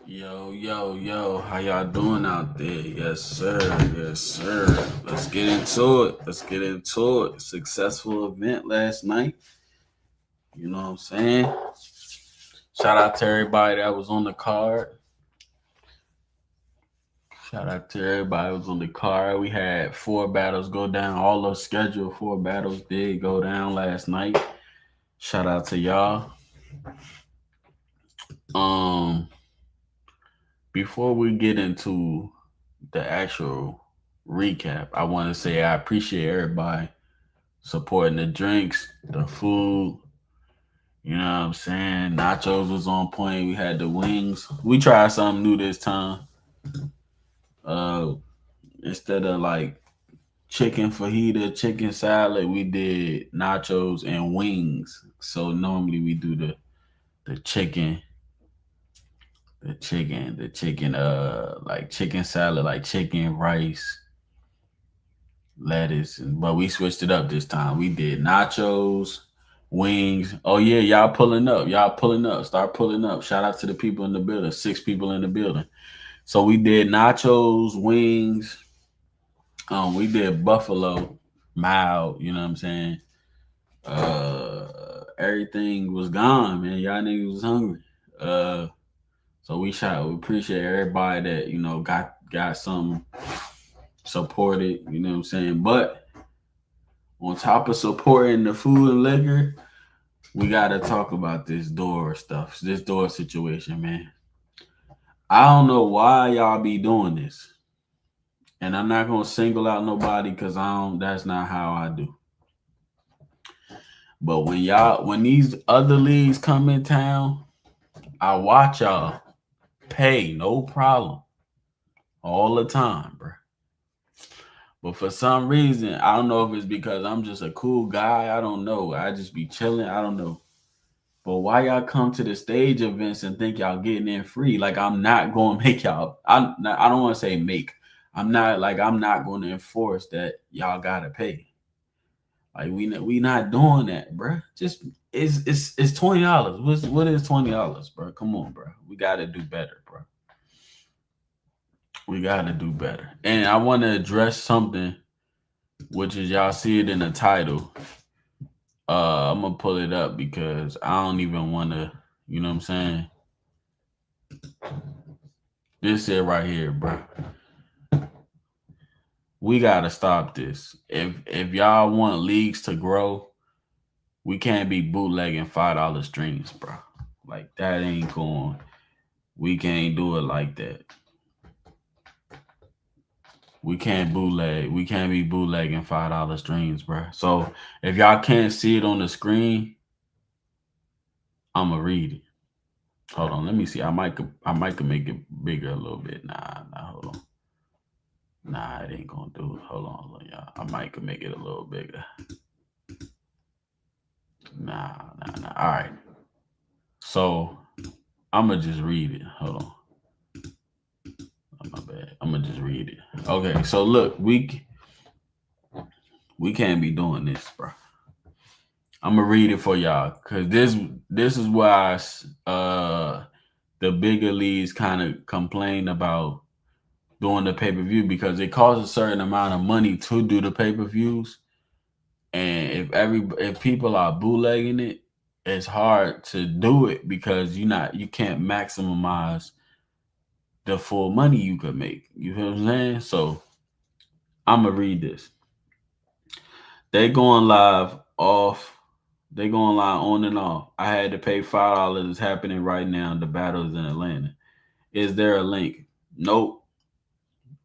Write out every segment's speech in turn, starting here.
Yo, how y'all doing out there? Yes, sir. Yes, sir. Let's get into it. Successful event last night. You know what I'm saying? Shout out to everybody that was on the card. Shout out to everybody that was on the card. We had 4 battles go down. All those scheduled 4 battles did go down last night. Shout out to y'all. Um, Before we get into the actual recap, I want to say I appreciate everybody supporting the drinks, the food. You know what I'm saying? Nachos was on point. We had the wings. We tried something new this time. Uh, Instead of like chicken fajita, chicken salad, we did nachos and wings. So normally we do the chicken, like chicken salad, like chicken, rice, lettuce, but we switched it up this time. We did nachos, wings. Oh yeah, y'all pulling up. Y'all pulling up. Start pulling up. Shout out to the people in the building. 6 people in the building. So we did nachos, wings. We did buffalo, mild. You know what I'm saying? Everything was gone, man. Y'all niggas was hungry. Uh, so we appreciate everybody that got some supported. You know what I'm saying? But on top of supporting the food and liquor, we gotta talk about this door situation, man. I don't know why y'all be doing this, and I'm not gonna single out nobody because I don't. That's not how I do. But when these other leagues come in town, I watch y'all pay no problem all the time, bro. But for some reason, I don't know if it's because I'm just a cool guy. I don't know. I just be chilling. I don't know. But why y'all come to the stage events and think y'all getting in free? Like I'm not going to make y'all. I don't want to say make. I'm not going to enforce that y'all gotta pay. Like we not doing that, bro. Just it's $20. What is $20, bro? Come on, bro. We gotta do better, bro. We gotta do better. And I want to address something, which is y'all see it in the title. I'm gonna pull it up because I don't even want to. You know what I'm saying? This it right here, bro. We gotta stop this. If y'all want leagues to grow, we can't be bootlegging $5 streams, bro. Like that ain't going. We can't do it like that. We can't bootleg. We can't be bootlegging $5 streams, bro. So if y'all can't see it on the screen, I'ma read it. Hold on, let me see. I might could make it bigger a little bit. Hold on. Nah, it ain't gonna do it. Hold on, y'all. I might could make it a little bigger. Nah. All right. So I'ma just read it. Hold on. Oh, my bad. I'ma just read it. Okay. So look, we can't be doing this, bro. I'm gonna read it for y'all because this is why the bigger leagues kind of complain about doing the pay per view because it costs a certain amount of money to do the pay per views, and if people are bootlegging it, it's hard to do it because you can't maximize the full money you could make. You feel what I'm saying? So I'm gonna read this. They going live off. They going live on and off. I had to pay $5. It's happening right now. The battle's in Atlanta. Is there a link? Nope.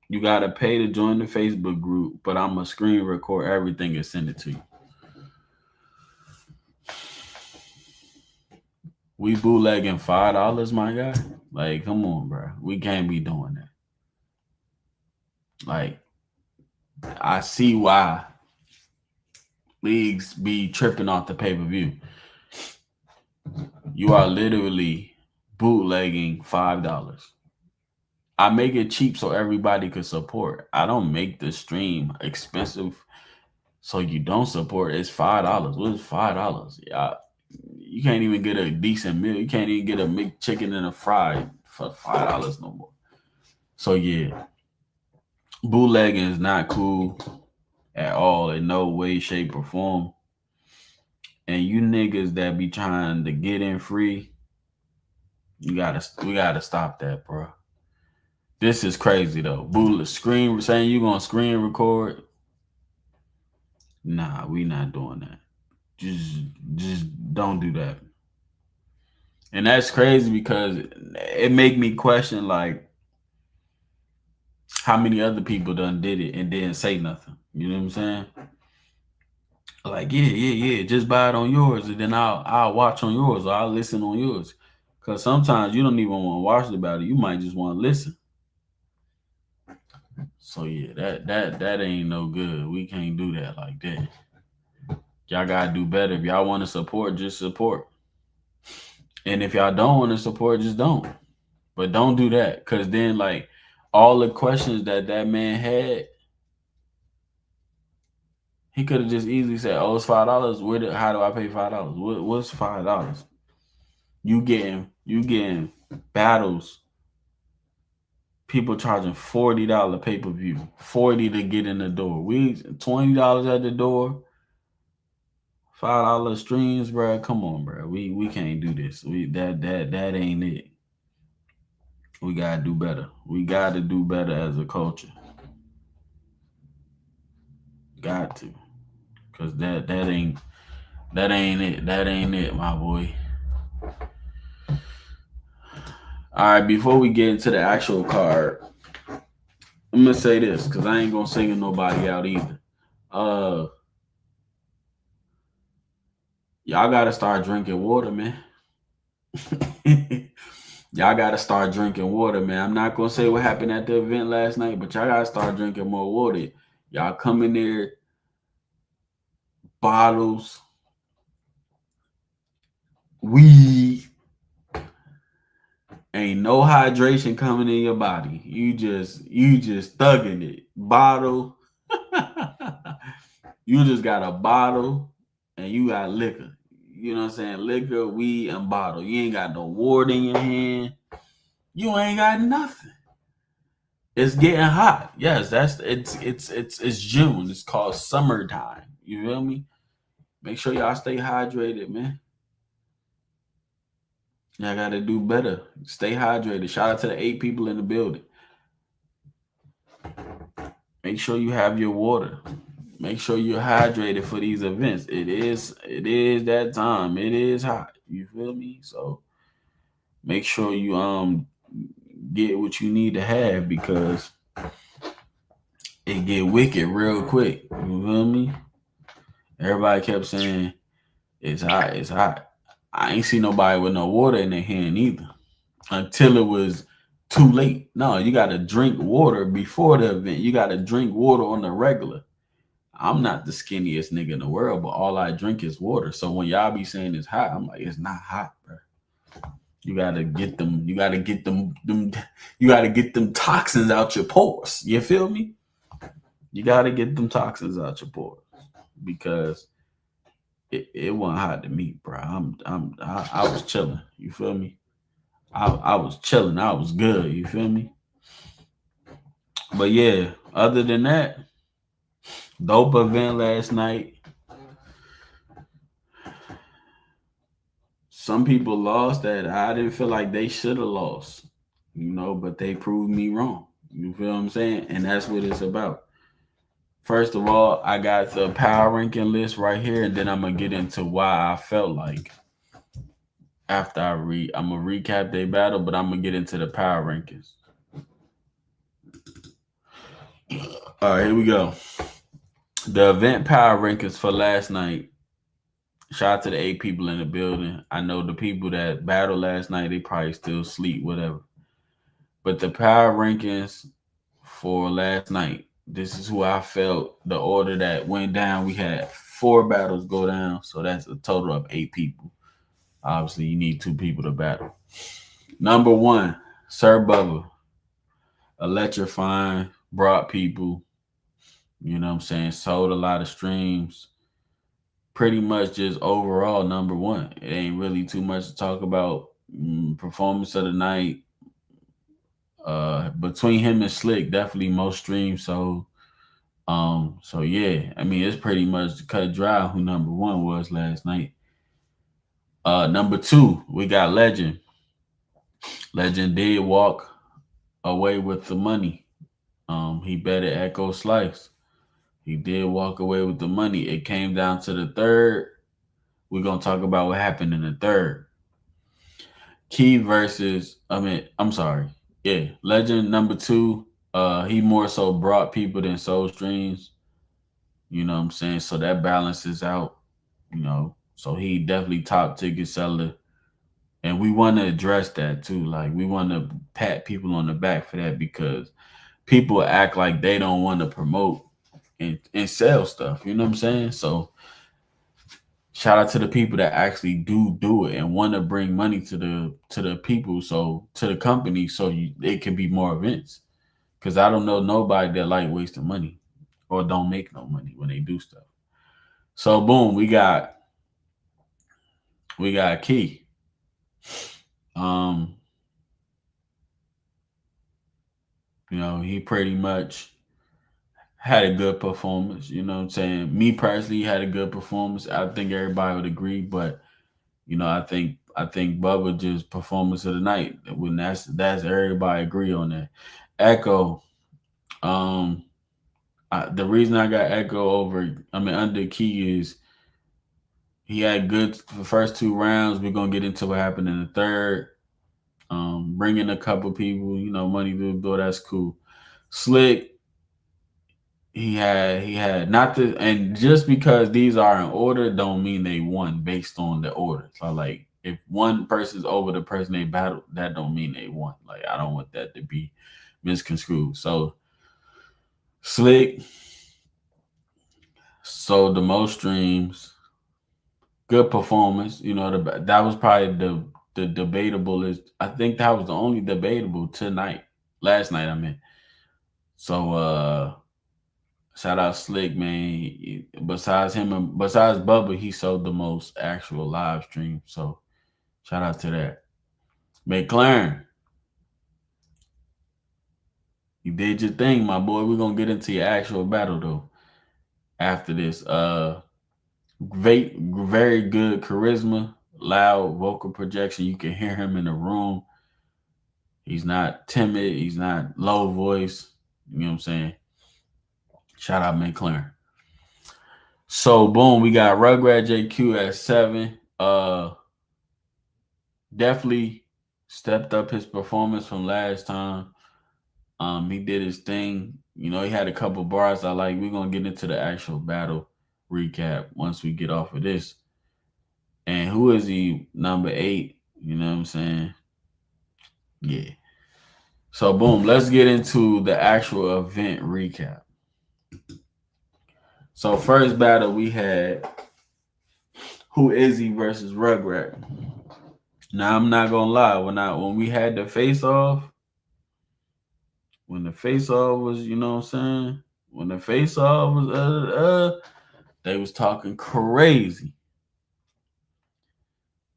You gotta pay to join the Facebook group, but I'm gonna screen record everything and send it to you. We bootlegging $5, my guy. Like, come on, bro. We can't be doing that. Like, I see why leagues be tripping off the pay per view. You are literally bootlegging $5. I make it cheap so everybody could support. I don't make the stream expensive so you don't support. It's $5. What is $5? Yeah, you can't even get a decent meal. You can't even get a McChicken and a fry for $5 no more. So yeah, bootlegging is not cool at all in no way, shape, or form. And you niggas that be trying to get in free, we gotta stop that, bro. This is crazy though. Bootleg screen saying you gonna screen record. Nah, we not doing that. Just don't do that. And that's crazy because it make me question like how many other people done did it and didn't say nothing. You know what I'm saying? Like, yeah. Just buy it on yours, and then I'll watch on yours or I'll listen on yours. Cause sometimes you don't even want to watch about it. You might just want to listen. So yeah, that ain't no good. We can't do that like that. Y'all gotta do better. If y'all want to support, just support. And if y'all don't want to support, just don't. But don't do that, cause then like all the questions that man had, he could have just easily said, "Oh, it's $5. How do I pay $5? What's $5? You getting battles. People charging $40 pay per view, 40 to get in the door. We $20 at the door, $5 streams, bro. Come on, bro. We can't do this. That ain't it. We gotta do better. We gotta do better as a culture. Got to, cause that ain't it. That ain't it, my boy. All right, before we get into the actual card, I'm gonna say this because I ain't gonna single nobody out either. Uh, y'all gotta start drinking water, man. Y'all gotta start drinking water, man. I'm not gonna say what happened at the event last night, but y'all gotta start drinking more water. Y'all come in there, bottles, weed, ain't no hydration coming in your body. You just thugging it. Bottle. You just got a bottle and you got liquor. You know what I'm saying? Liquor, weed, and bottle. You ain't got no water in your hand. You ain't got nothing. It's getting hot. Yes, it's June. It's called summertime. You feel me? Make sure y'all stay hydrated, man. Y'all gotta do better. Stay hydrated. Shout out to the 8 people in the building. Make sure you have your water. Make sure you're hydrated for these events. It is that time. It is hot. You feel me? So make sure you get what you need to have because it get wicked real quick. You feel me? Everybody kept saying it's hot, it's hot. I ain't see nobody with no water in their hand either until it was too late. No, you got to drink water before the event. You got to drink water on the regular. I'm not the skinniest nigga in the world, but all I drink is water. So when y'all be saying it's hot, I'm like, it's not hot, bro. You gotta get them. You gotta get them. You gotta get them toxins out your pores. You feel me? You gotta get them toxins out your pores because it wasn't hot to me, bro. I was chilling. You feel me? I was chilling. I was good. You feel me? But yeah, other than that, dope event last night. Some people lost that I didn't feel like they should have lost, but they proved me wrong. You feel what I'm saying? And that's what it's about. First of all, I got the power ranking list right here, and then I'm gonna get into why I felt like after I'm gonna recap their battle, but I'm gonna get into the power rankings. All right, here we go. The event power rankings for last night. Shout out to the 8 people in the building. I know the people that battled last night, they probably still sleep, whatever. But the power rankings for last night, this is who I felt the order that went down. We had 4 battles go down, so that's a total of 8 people. Obviously, you need 2 people to battle. Number 1, Sir Bubba. Electrifying, brought people, you know what I'm saying, sold a lot of streams. Pretty much just overall number 1. It ain't really too much to talk about. Performance of the night, Between him and Slick, definitely most streams. So yeah, I mean it's pretty much cut dry who number one was last night. Number two, we got Legend. Legend did walk away with the money. He betted Echo Slice. He did walk away with the money. It came down to the third. We're gonna talk about what happened in the third. Key versus I'm sorry. Yeah. Legend number two. He more so brought people than sold streams. You know what I'm saying? So that balances out, So he definitely top ticket seller. And we want to address that too. Like we want to pat people on the back for that because people act like they don't want to promote and sell stuff. You know what I'm saying? So shout out to the people that actually do it and want to bring money to the people, so to the company, so it can be more events. Because I don't know nobody that like wasting money or don't make no money when they do stuff. So boom, we got Key. Um, he pretty much had a good performance. You know what I'm saying? Me personally had a good performance. I think everybody would agree, but I think Bubba just performance of the night. When that's everybody agree on that. Echo, um, the reason I got Echo under Key is he had good the first two rounds. We're gonna get into what happened in the third. Bringing a couple people, money to the door. That's cool. Slick, he had not the and just because these are in order don't mean they won based on the order. So like if one person's over the person they battled, that don't mean they won. Like I don't want that to be misconstrued. So Slick sold the most streams, good performance. That was probably the debatable is I think that was the only debatable tonight. Last night I mean. So shout out Slick, man. Besides him and besides Bubba, he sold the most actual live stream. So shout out to that. McLaren, you did your thing, my boy. We're gonna get into your actual battle though after this. Very good charisma, loud vocal projection. You can hear him in the room. He's not timid, he's not low voice. You know what I'm saying? Shout out McLaren. So boom, we got Rugrat JQ at 7. Definitely stepped up his performance from last time. He did his thing. He had a couple bars I like. We're gonna get into the actual battle recap once we get off of this. And who is he? Number 8. You know what I'm saying? Yeah. So boom, let's get into the actual event recap. So first battle we had Who Is He versus Rugrat. Now I'm not gonna lie, when we had the face off, when the face off was, what I'm saying? When the face off was they was talking crazy.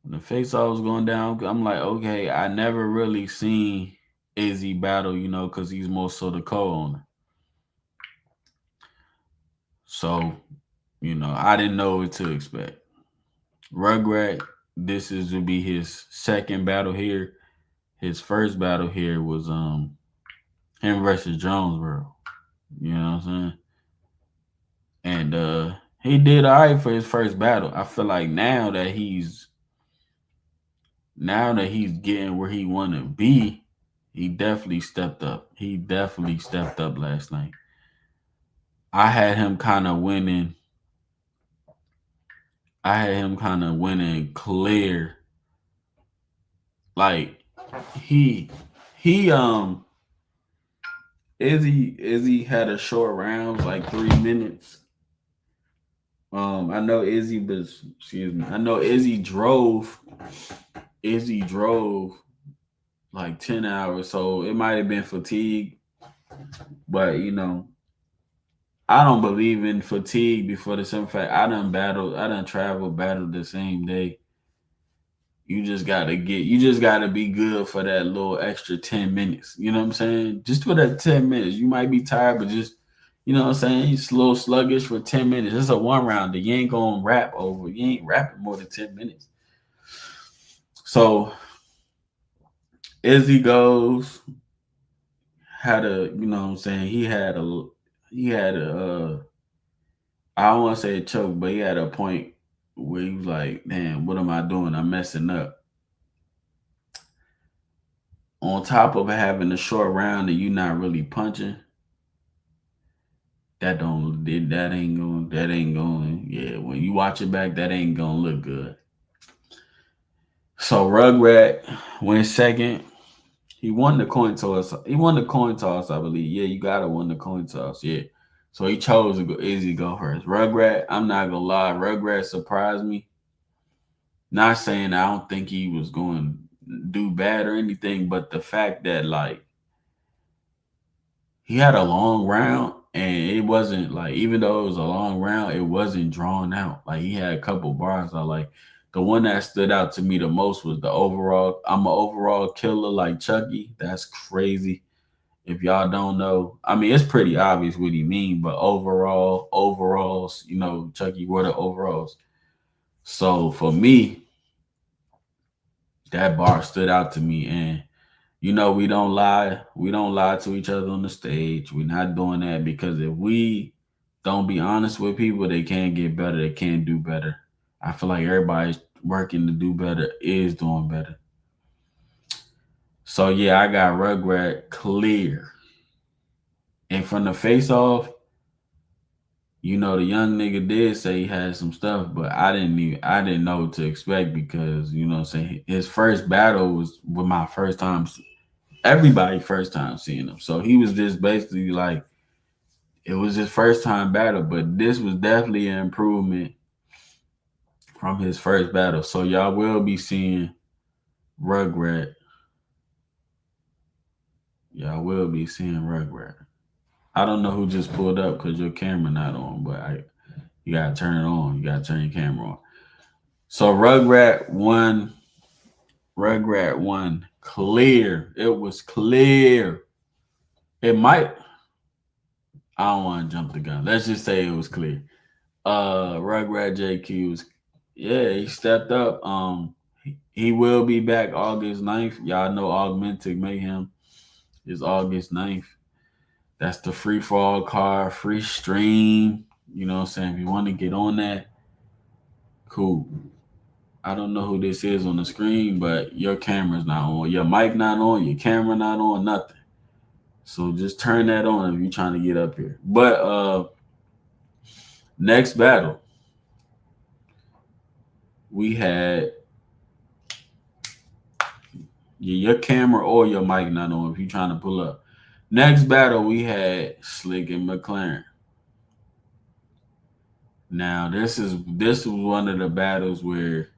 When the face off was going down, I'm like, okay, I never really seen Izzy battle, because he's more so the co-owner. So, I didn't know what to expect. Rugrat, this would be his second battle here. His first battle here was him versus Jonesboro. You know what I'm saying? And he did all right for his first battle. I feel like now that he's getting where he want to be, he definitely stepped up. He definitely stepped up last night. I had him kind of winning. Clear. Like he Izzy had a short round, like 3 minutes. I know Izzy was, excuse me. I know Izzy drove. Like 10 hours, so it might have been fatigue. But I don't believe in fatigue before the simple fact I done traveled, battled the same day. you just gotta be good for that little extra 10 minutes. You know what I'm saying? Just for that 10 minutes. You might be tired, but just you know what I'm saying? It's a little sluggish for 10 minutes. It's a one rounder. You ain't gonna rap over. You ain't rapping more than 10 minutes. So Izzy goes, had a, you know what I'm saying, he had a I don't wanna say a choke, but he had a point where he was like, damn, what am I doing? I'm messing up. On top of having a short round and you not really punching, that ain't going, yeah, when you watch it back, that ain't gonna look good. So Rugrat went second. He won the coin toss. He won the coin toss, I believe. Yeah, you gotta win the coin toss. Yeah. So he chose to go easy go first. Rugrat, I'm not gonna lie, Rugrat surprised me. Not saying I don't think he was going to do bad or anything, but the fact that like he had a long round and it wasn't like even though it was a long round, it wasn't drawn out. Like he had a couple bars. I like the one that stood out to me the most was the overall. I'm an overall killer like Chucky. That's crazy. If y'all don't know, I mean it's pretty obvious what he mean, but overalls, you know, Chucky wore the overalls. So for me, that bar stood out to me, and you know we don't lie. We don't lie to each other on the stage. We're not doing that because if we don't be honest with people, they can't get better. They can't do better. I feel like everybody's working to do better is doing better. So yeah, I got Rugrat clear. And from the face off, you know, the young nigga did say he had some stuff, but I didn't know what to expect because, you know what I'm saying, his first battle was with my first time everybody first time seeing him. So he was just basically like it was his first time battle, but this was definitely an improvement from his first battle. So y'all will be seeing Rugrat. Y'all will be seeing Rugrat. I don't know who just pulled up because your camera not on, but you gotta turn it on. You gotta turn your camera on. So Rugrat won clear. It was clear. It might. I don't want to jump the gun. Let's just say it was clear. Rugrat JQ was, yeah, he stepped up. He will be back August 9th. Y'all know Augmented Mayhem is August 9th. That's the free for all card, free stream. You know what I'm saying? If you want to get on that, cool. I don't know who this is on the screen, but your camera's not on. Your mic not on, your camera not on, nothing. So just turn that on if you're trying to get up here. But next battle, we had your camera or your mic not on if you're trying to pull up. Next battle, we had Slick and McLaren. Now this was one of the battles where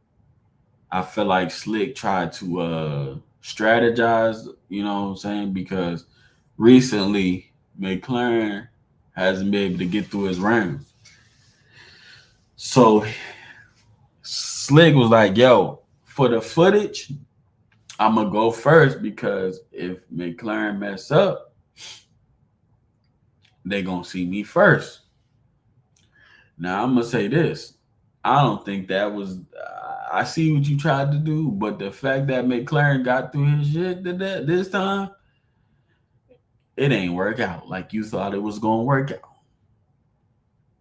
I feel like Slick tried to strategize, you know what I'm saying? Because recently McLaren hasn't been able to get through his rounds. So Slick was like, yo, for the footage, I'm gonna go first because if McLaren mess up, they gonna see me first. Now I'm gonna say this. I don't think that was. I see what you tried to do, but the fact that McLaren got through his shit this time, it ain't work out like you thought it was gonna work out.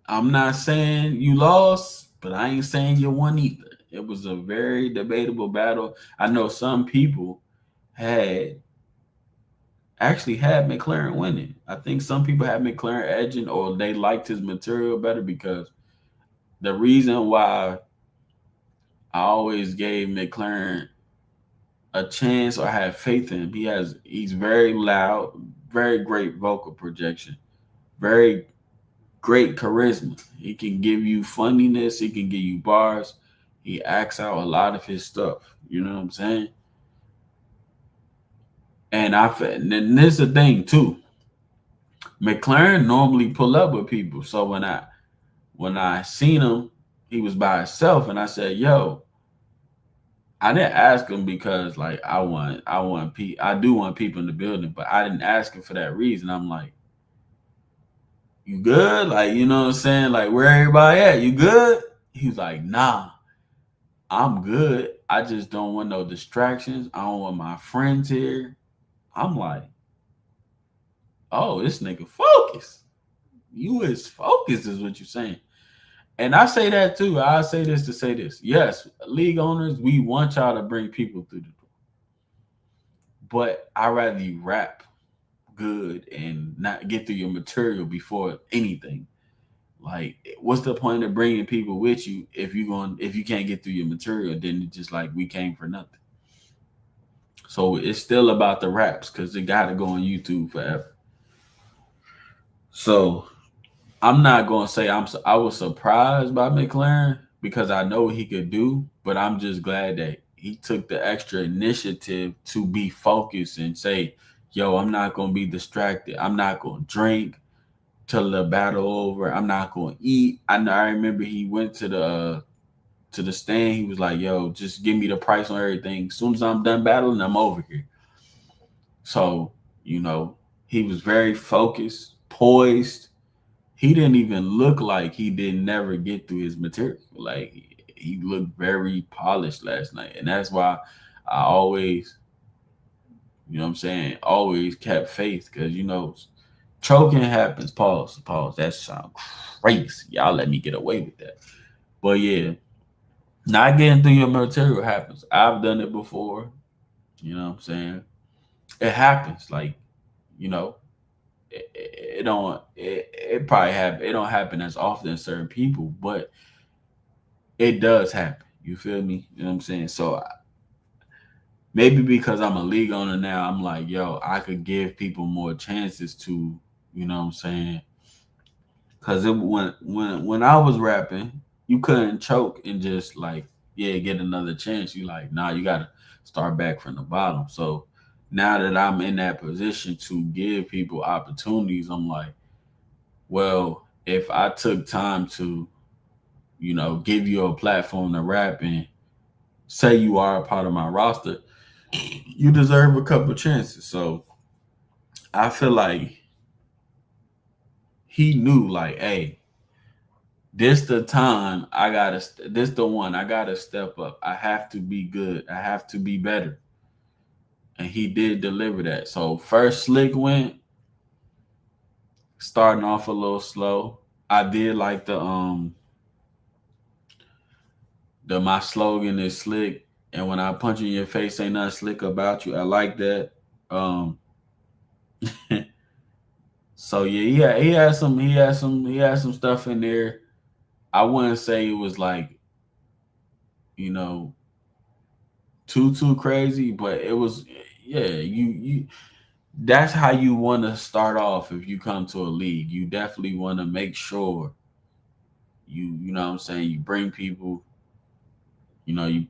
I'm not saying you lost, but I ain't saying you won either. It was a very debatable battle. I know some people had actually had McLaren winning. I think some people had McLaren edging or they liked his material better because the reason why I always gave McLaren a chance or had faith in him, he's very loud, very great vocal projection, very great charisma. He can give you funniness, he can give you bars. He acts out a lot of his stuff. You know what I'm saying? And then this is the thing too. McLaren normally pull up with people. So when I seen him, he was by himself, and I said, "Yo, I didn't ask him because like I do want people in the building, but I didn't ask him for that reason. I'm like, you good? Like, you know what I'm saying? Like, where everybody at? You good? He was like, nah, I'm good. I just don't want no distractions. I don't want my friends here. I'm like, oh, this nigga focus. You is focused, is what you're saying. And I say that too. I say this to say this. Yes, league owners, we want y'all to bring people through the door. But I rather you rap good and not get through your material before anything. Like, what's the point of bringing people with you if you can't get through your material? Then it's just like we came for nothing. So it's still about the raps because it got to go on YouTube forever. So I'm not gonna say I was surprised by McLaren because I know what he could do, but I'm just glad that he took the extra initiative to be focused and say, "Yo, I'm not gonna be distracted. I'm not gonna drink till the battle over. I'm not gonna eat." I know. I remember he went to the stand. He was like, "Yo, just give me the price on everything. As soon as I'm done battling, I'm over here." So you know, he was very focused, poised. He didn't even look like he didn't never get through his material. Like he looked very polished last night, and that's why I always, you know, what I'm saying, always kept faith because you know, choking happens. Pause, pause. That sounds crazy. Y'all let me get away with that, but yeah, not getting through your material happens. I've done it before. You know what I'm saying? It happens. Like you know, it don't. It probably happen. It don't happen as often as certain people, but it does happen. You feel me? You know what I'm saying? So maybe because I'm a league owner now, I'm like, yo, I could give people more chances to, you know what I'm saying? Because when I was rapping, you couldn't choke and just like, yeah, get another chance. You like, nah, you gotta start back from the bottom. So now that I'm in that position to give people opportunities, I'm like, well, if I took time to, you know, give you a platform to rap and say you are a part of my roster, you deserve a couple chances. So I feel like he knew, like, hey, this the time I gotta, this the one I gotta step up. I have to be good. I have to be better, and he did deliver that. So first slick went, starting off a little slow. I did like the my slogan is slick, and when I punch you in your face, ain't nothing slick about you. I like that. Um, so yeah, he had some stuff in there. I wouldn't say it was like, you know, too crazy, but it was, yeah, you that's how you want to start off if you come to a league. You definitely want to make sure you know what I'm saying, you bring people, you know, you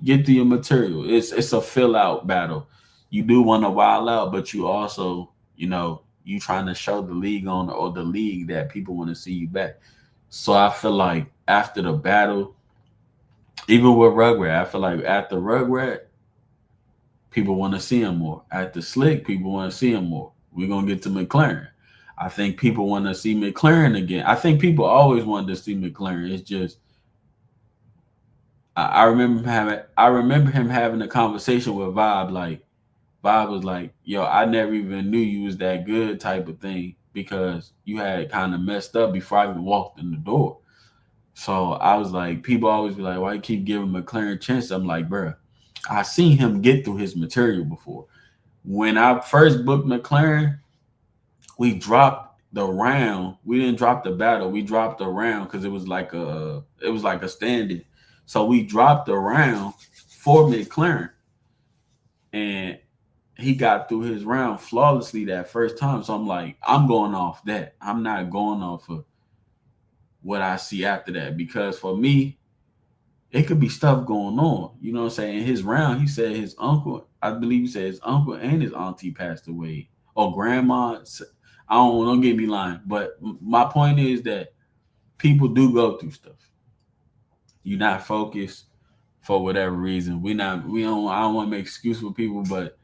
get through your material. It's a fill out battle. You do want to wild out, but you also, you know, you trying to show the league owner or the league that people want to see you back. So I feel like after the battle, even with Rugrat, I feel like after Rugrat, people want to see him more. After Slick, people want to see him more. We're gonna get to McLaren. I think people want to see McLaren again. I think people always wanted to see McLaren. It's just I remember him having a conversation with Vibe. Like Vibe was like, "Yo, I never even knew you was that good," type of thing, because you had kind of messed up before I even walked in the door. So I was like, people always be like, "Why you keep giving McLaren a chance?" I'm like, "Bruh, I seen him get through his material before. When I first booked McLaren, we dropped the round. We didn't drop the battle. We dropped the round because it was like a standing. So we dropped the round for McLaren, and he got through his round flawlessly that first time. So I'm like, I'm going off that. I'm not going off of what I see after that, because for me, it could be stuff going on. You know what I'm saying? In his round, he said his uncle, I believe he said his uncle and his auntie passed away. Or grandma. I don't get me lying. But my point is that people do go through stuff. You're not focused. for whatever reason. We don't I don't want to make excuse for people, but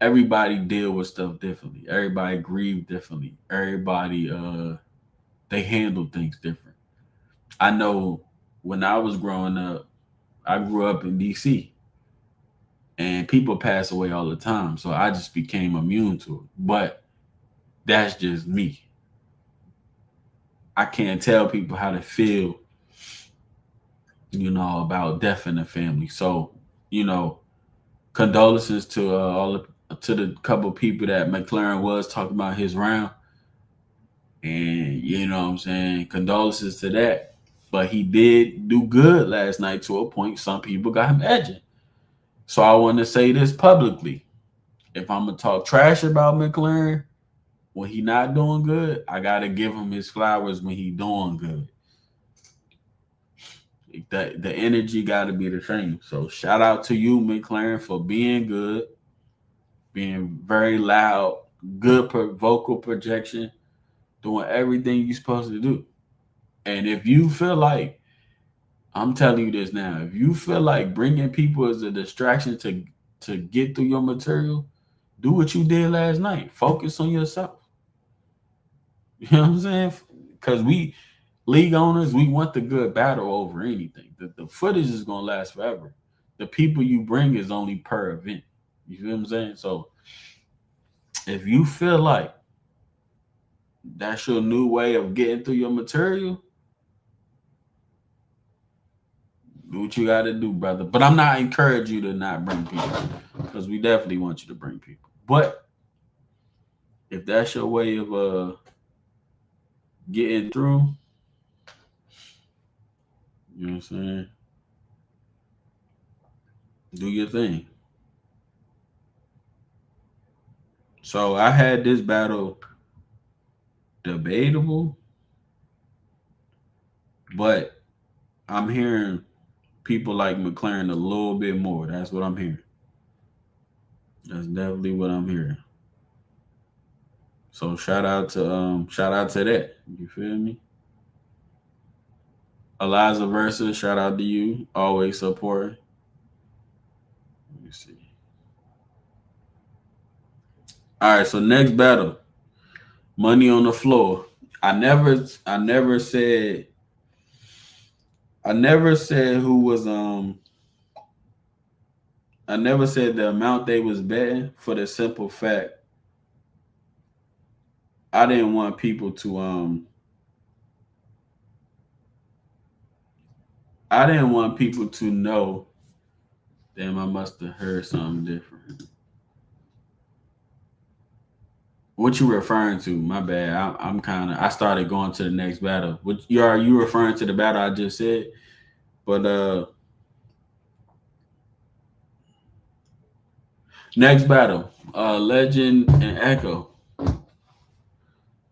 everybody deal with stuff differently. Everybody grieve differently. Everybody they handle things different. I know when I was growing up, I grew up in DC and people pass away all the time. So I just became immune to it. But that's just me. I can't tell people how to feel, about death in the family. So, you know, condolences to to the couple people that McLaren was talking about his round. And you know what I'm saying? Condolences to that. But he did do good last night to a point. Some people got him edging. So I want to say this publicly. If I'm gonna talk trash about McLaren when he not doing good, I gotta give him his flowers when he doing good. The energy gotta be the same. So shout out to you, McLaren, for being good, being very loud, good vocal projection, doing everything you're supposed to do. And if you feel like, I'm telling you this now, if you feel like bringing people as a distraction to get through your material, do what you did last night. Focus on yourself. You know what I'm saying? Because we league owners, we want the good battle over anything. The footage is gonna last forever. The people you bring is only per event. You feel what I'm saying? So if you feel like that's your new way of getting through your material, do what you gotta do, brother. But I'm not encouraging you to not bring people because we definitely want you to bring people. But if that's your way of getting through, you know what I'm saying? Do your thing. So I had this battle debatable, but I'm hearing people like McLaren a little bit more. That's what I'm hearing. That's definitely what I'm hearing. So shout out to that. You feel me? Eliza Versa, shout out to you. Always supporting. Let me see. All right, so next battle. Money on the floor. I never said who was I never said the amount they was betting for the simple fact I didn't want people to I didn't want people to know. Damn, I must have heard something different. What you referring to? My bad. I'm kind of. I started going to the next battle. What you referring to the battle I just said? But next battle, Legend and Echo.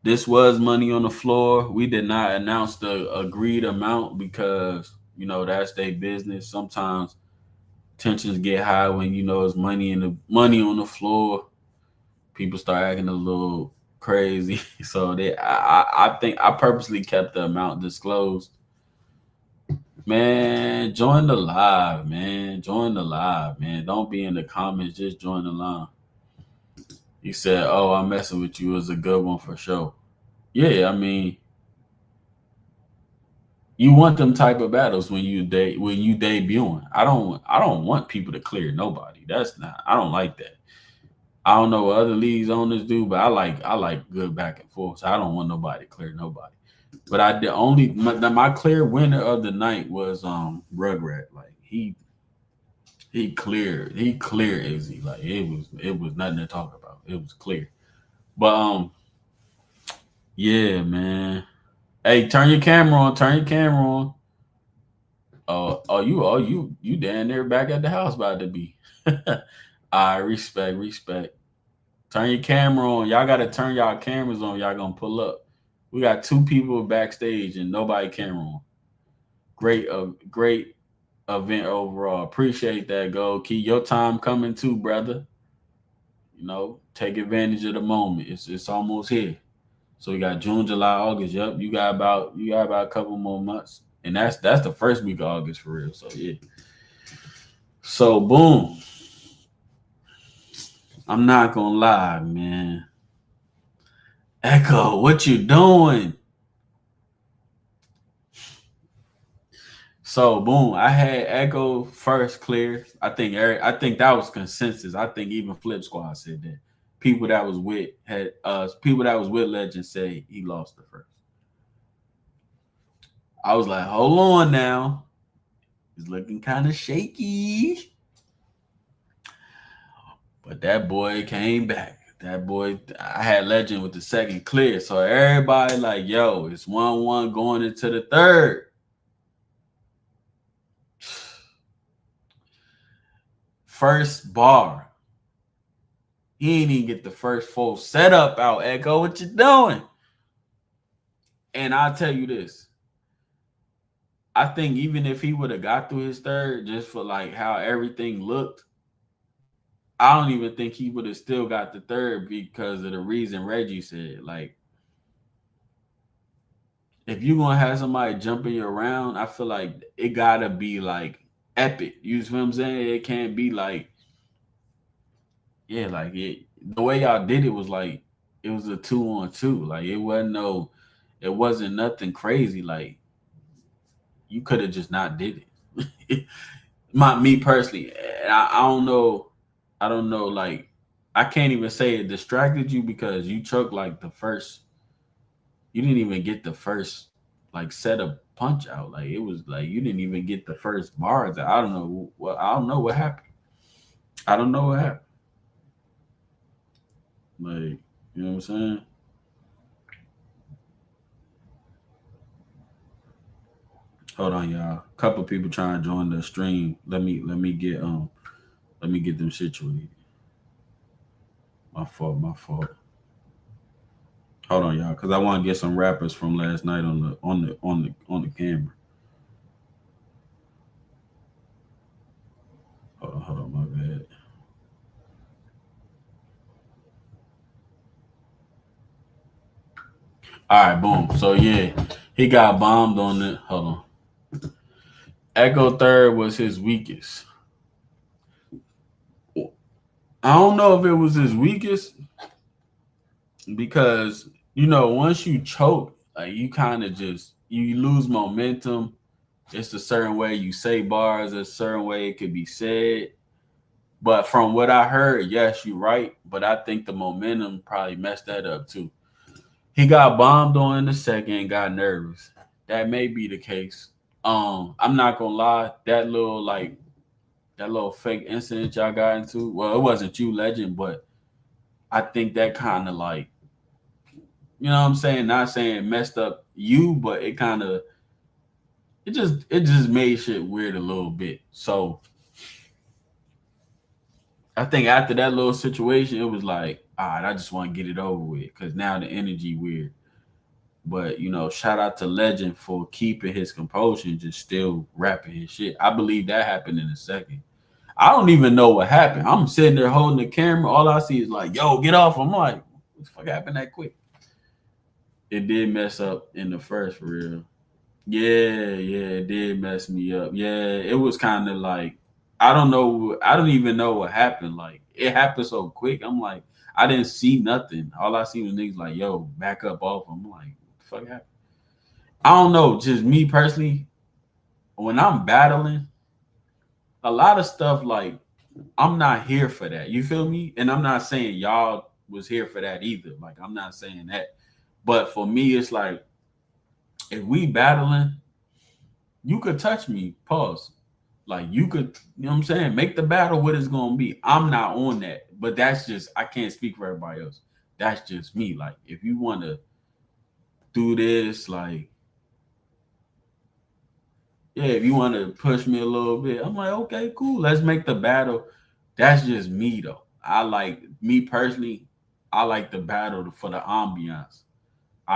This was money on the floor. We did not announce the agreed amount because that's their business. Sometimes tensions get high when it's money on the floor. People start acting a little crazy. So I think I purposely kept the amount disclosed. Man, join the live, man. Join the live, man. Don't be in the comments. Just join the line. He said, "Oh, I'm messing with you. It was a good one for sure." Yeah, I mean, you want them type of battles when you debuting. I don't want people to clear nobody. That's not. I don't like that. I don't know what other leagues owners do, but I like good back and forth. So I don't want nobody to clear nobody. But I the only my clear winner of the night was Rugrat. Like he cleared Izzy. Like it was nothing to talk about. It was clear. But yeah, man. Hey, turn your camera on. Turn your camera on. You down there back at the house about to be. I respect. Turn your camera on. Y'all gotta turn y'all cameras on. Y'all gonna pull up. We got two people backstage and nobody camera on. Great event overall. Appreciate that, go. Keep your time coming too, brother. Take advantage of the moment. It's almost here. So we got June, July, August. Yep, you got about a couple more months, and that's the first week of August for real. So yeah. So boom, I'm not gonna lie, man. Echo, what you doing? So boom, I had Echo first clear. I think that was consensus. I think even Flip Squad said that. People that was with Legend say he lost the first. I was like, hold on now. It's looking kind of shaky. But that boy came back. That boy, I had Legend with the second clear. So everybody like, yo, it's 1-1 going into the third. First bar. He ain't even get the first full setup out, Echo. What you doing? And I'll tell you this. I think even if he would have got through his third, just for like how everything looked, I don't even think he would have still got the third because of the reason Reggie said. Like, if you're gonna have somebody jumping you around, I feel like it gotta be like epic. You see what I'm saying? It can't be like, yeah, like it. The way y'all did it was like it was a 2-on-2. Like it wasn't nothing crazy. Like you could have just not did it. Me personally, I don't know. I don't know. Like I can't even say it distracted you because you took like the first. You didn't even get the first like set of punch out. Like it was like you didn't even get the first bars. I don't know. Well, I don't know what happened. I don't know what happened. Like you know what I'm saying? Hold on, y'all. Couple people trying to join the stream. Let me get them situated. My fault. My fault. Hold on, y'all, because I want to get some rappers from last night on the camera. Hold on, my bad. All right, boom. So yeah, he got bombed on the. Hold on. Echo third was his weakest. I don't know if it was his weakest because once you choke, like you kind of just you lose momentum. It's a certain way you say bars, a certain way it could be said. But from what I heard, yes, you're right. But I think the momentum probably messed that up too. He got bombed on in the second and got nervous. That may be the case. I'm not gonna lie, that little fake incident y'all got into. Well, it wasn't you, Legend, but I think that kind of like, you know what I'm saying? Not saying it messed up you, but it just made shit weird a little bit. So I think after that little situation, it was like, all right, I just want to get it over with because now the energy weird. But shout out to Legend for keeping his composure and just still rapping his shit. I believe that happened in a second. I don't even know what happened. I'm sitting there holding the camera. All I see is like, yo, get off. I'm like, what the fuck happened that quick? It did mess up in the first for real. Yeah, it did mess me up. Yeah, it was kind of like I don't know. I don't even know what happened. Like it happened so quick. I'm like, I didn't see nothing. All I see was niggas like, yo, back up off. I'm like, what the fuck happened? I don't know. Just me personally, when I'm battling, a lot of stuff like I'm not here for that. You feel me? And I'm not saying y'all was here for that either. Like I'm not saying that. But for me, it's like if we battling, you could touch me. Pause. Like you could, you know what I'm saying? Make the battle what it's gonna be. I'm not on that. But that's just I can't speak for everybody else. That's just me. Like if you want to do this, like yeah, if you want to push me a little bit, I'm like, okay, cool. Let's make the battle. That's just me though. I like me personally. I like the battle for the ambiance.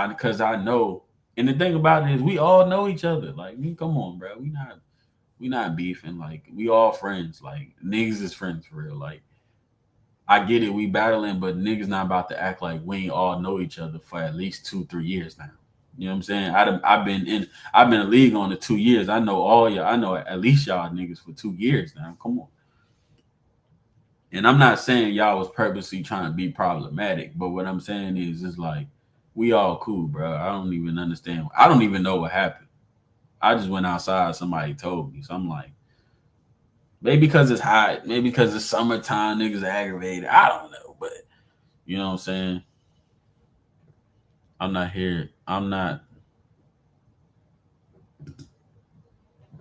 Because I know, and the thing about it is, we all know each other. Like, come on, bro. We not beefing. Like, we all friends. Like, niggas is friends for real. Like, I get it. We battling, but niggas not about to act like we ain't all know each other for at least 2-3 years now. You know what I'm saying? I've been in the league on the 2 years. I know all y'all. I know at least y'all niggas for 2 years now. Come on. And I'm not saying y'all was purposely trying to be problematic, but what I'm saying is, it's like we all cool, bro. I don't even understand. I don't even know what happened. I just went outside. Somebody told me, so I'm like, maybe because it's hot, maybe because it's summertime, niggas are aggravated. I don't know, but you know what I'm saying. I'm not here. I'm not.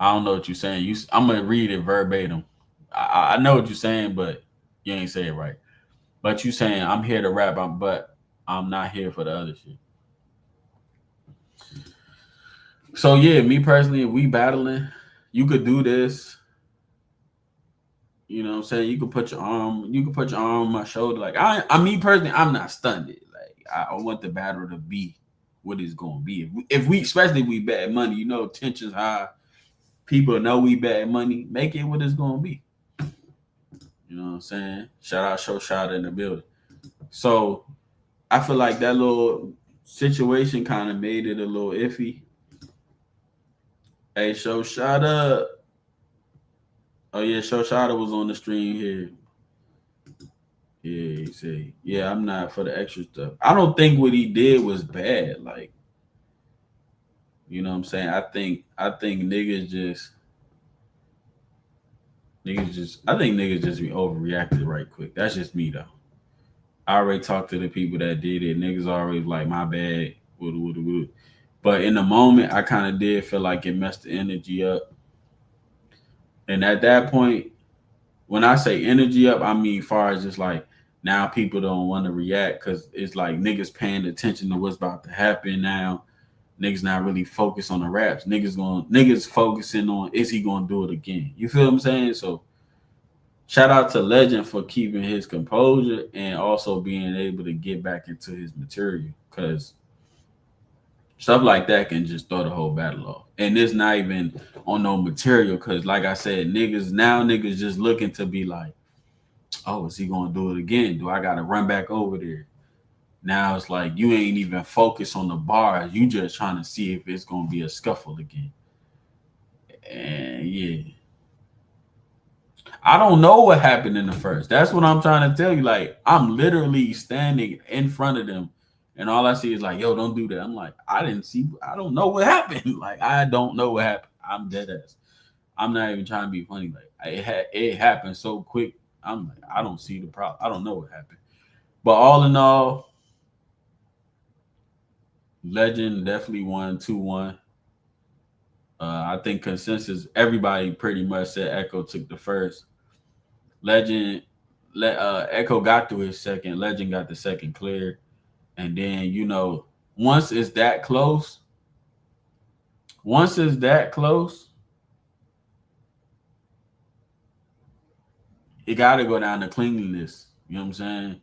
I don't know what you're saying. I'm gonna read it verbatim. I know what you're saying, but you ain't say it right. But you saying I'm here to rap, but I'm not here for the other shit. So yeah, me personally, if we battling, you could do this. You know what I'm saying? You could put your arm on my shoulder. Like me personally, I'm not stunned. Like I want the battle to be what it's gonna be. If we especially if we bet money, tensions high. People know we bet money. Make it what it's gonna be. You know what I'm saying? Shout out Show Shot in the building. So I feel like that little situation kind of made it a little iffy. Hey, Show Shot up. Oh yeah, Show Shot was on the stream here. Yeah, he said, yeah, I'm not for the extra stuff. I don't think what he did was bad. Like, you know what I'm saying? I think niggas just be overreacted right quick. That's just me though. I already talked to the people that did it. Niggas always like my bad. Wood. But in the moment, I kind of did feel like it messed the energy up. And at that point, when I say energy up, I mean far as just like now people don't want to react because it's like niggas paying attention to what's about to happen now. Niggas not really focused on the raps. Niggas focusing on is he gonna do it again? You feel what I'm saying? So shout out to Legend for keeping his composure and also being able to get back into his material because stuff like that can just throw the whole battle off. And it's not even on no material because, like I said, niggas just looking to be like, oh, is he gonna do it again? Do I gotta run back over there? Now it's like you ain't even focused on the bars. You just trying to see if it's gonna be a scuffle again. And yeah, I don't know what happened in the first. That's what I'm trying to tell you. Like I'm literally standing in front of them, and all I see is like, "Yo, don't do that." I'm like, I didn't see. I don't know what happened. Like I don't know what happened. I'm dead ass. I'm not even trying to be funny. Like it happened so quick. I'm like, I don't see the problem. I don't know what happened. But all in all, Legend definitely won 2-1. I think consensus. Everybody pretty much said Echo took the first. Legend, Echo got through his second. Legend got the second clear, and then once it's that close, once it's that close, it got to go down to cleanliness. You know what I'm saying?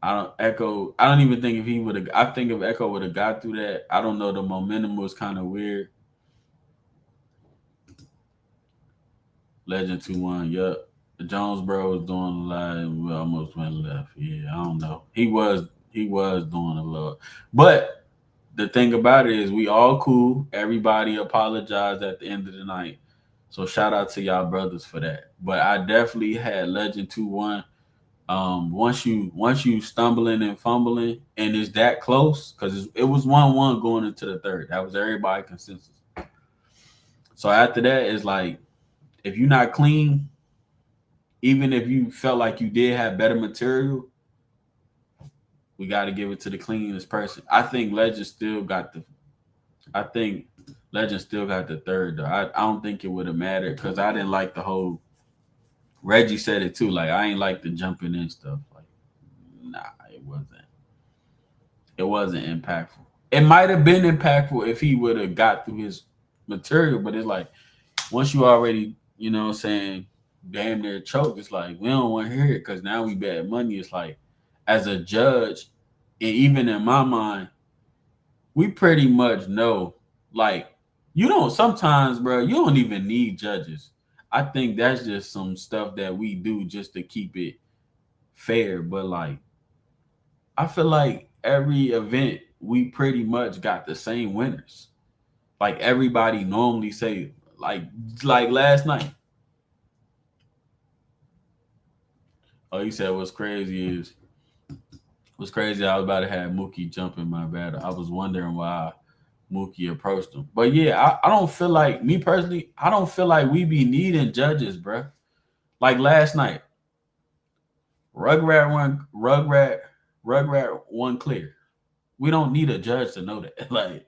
I don't Echo. I don't even think if he would have. I think if Echo would have got through that, I don't know. The momentum was kind of weird. Legend 2-1. Yup. The Jones bro was doing a lot. And we almost went left. Yeah, I don't know. He was doing a lot, but the thing about it is we all cool. Everybody apologized at the end of the night. So shout out to y'all brothers for that. But I definitely had Legend 2-1. Once you stumbling and fumbling and it's that close, because it was 1-1 going into the third. That was everybody consensus. So after that, it's like if you're not clean, even if you felt like you did have better material, we got to give it to the cleanest person. I think Legend still got the third though. I don't think it would have mattered because I didn't like the whole. Reggie said it too. Like I ain't like the jumping in stuff. Like nah, it wasn't. It wasn't impactful. It might have been impactful if he would have got through his material, but it's like once you already, what I'm saying, damn near choke, it's like we don't want to hear it because now we bet money. It's like as a judge, and even in my mind, we pretty much know, like, you don't sometimes, bro, you don't even need judges. I think that's just some stuff that we do just to keep it fair. But like, I feel like every event we pretty much got the same winners. Like everybody normally say, like last night. Oh, you said what's crazy. I was about to have Mookie jump in my battle. I was wondering why Mookie approached him. But yeah, I don't feel like me personally. I don't feel like we be needing judges, bro. Like last night, Rugrat won clear. We don't need a judge to know that. Like,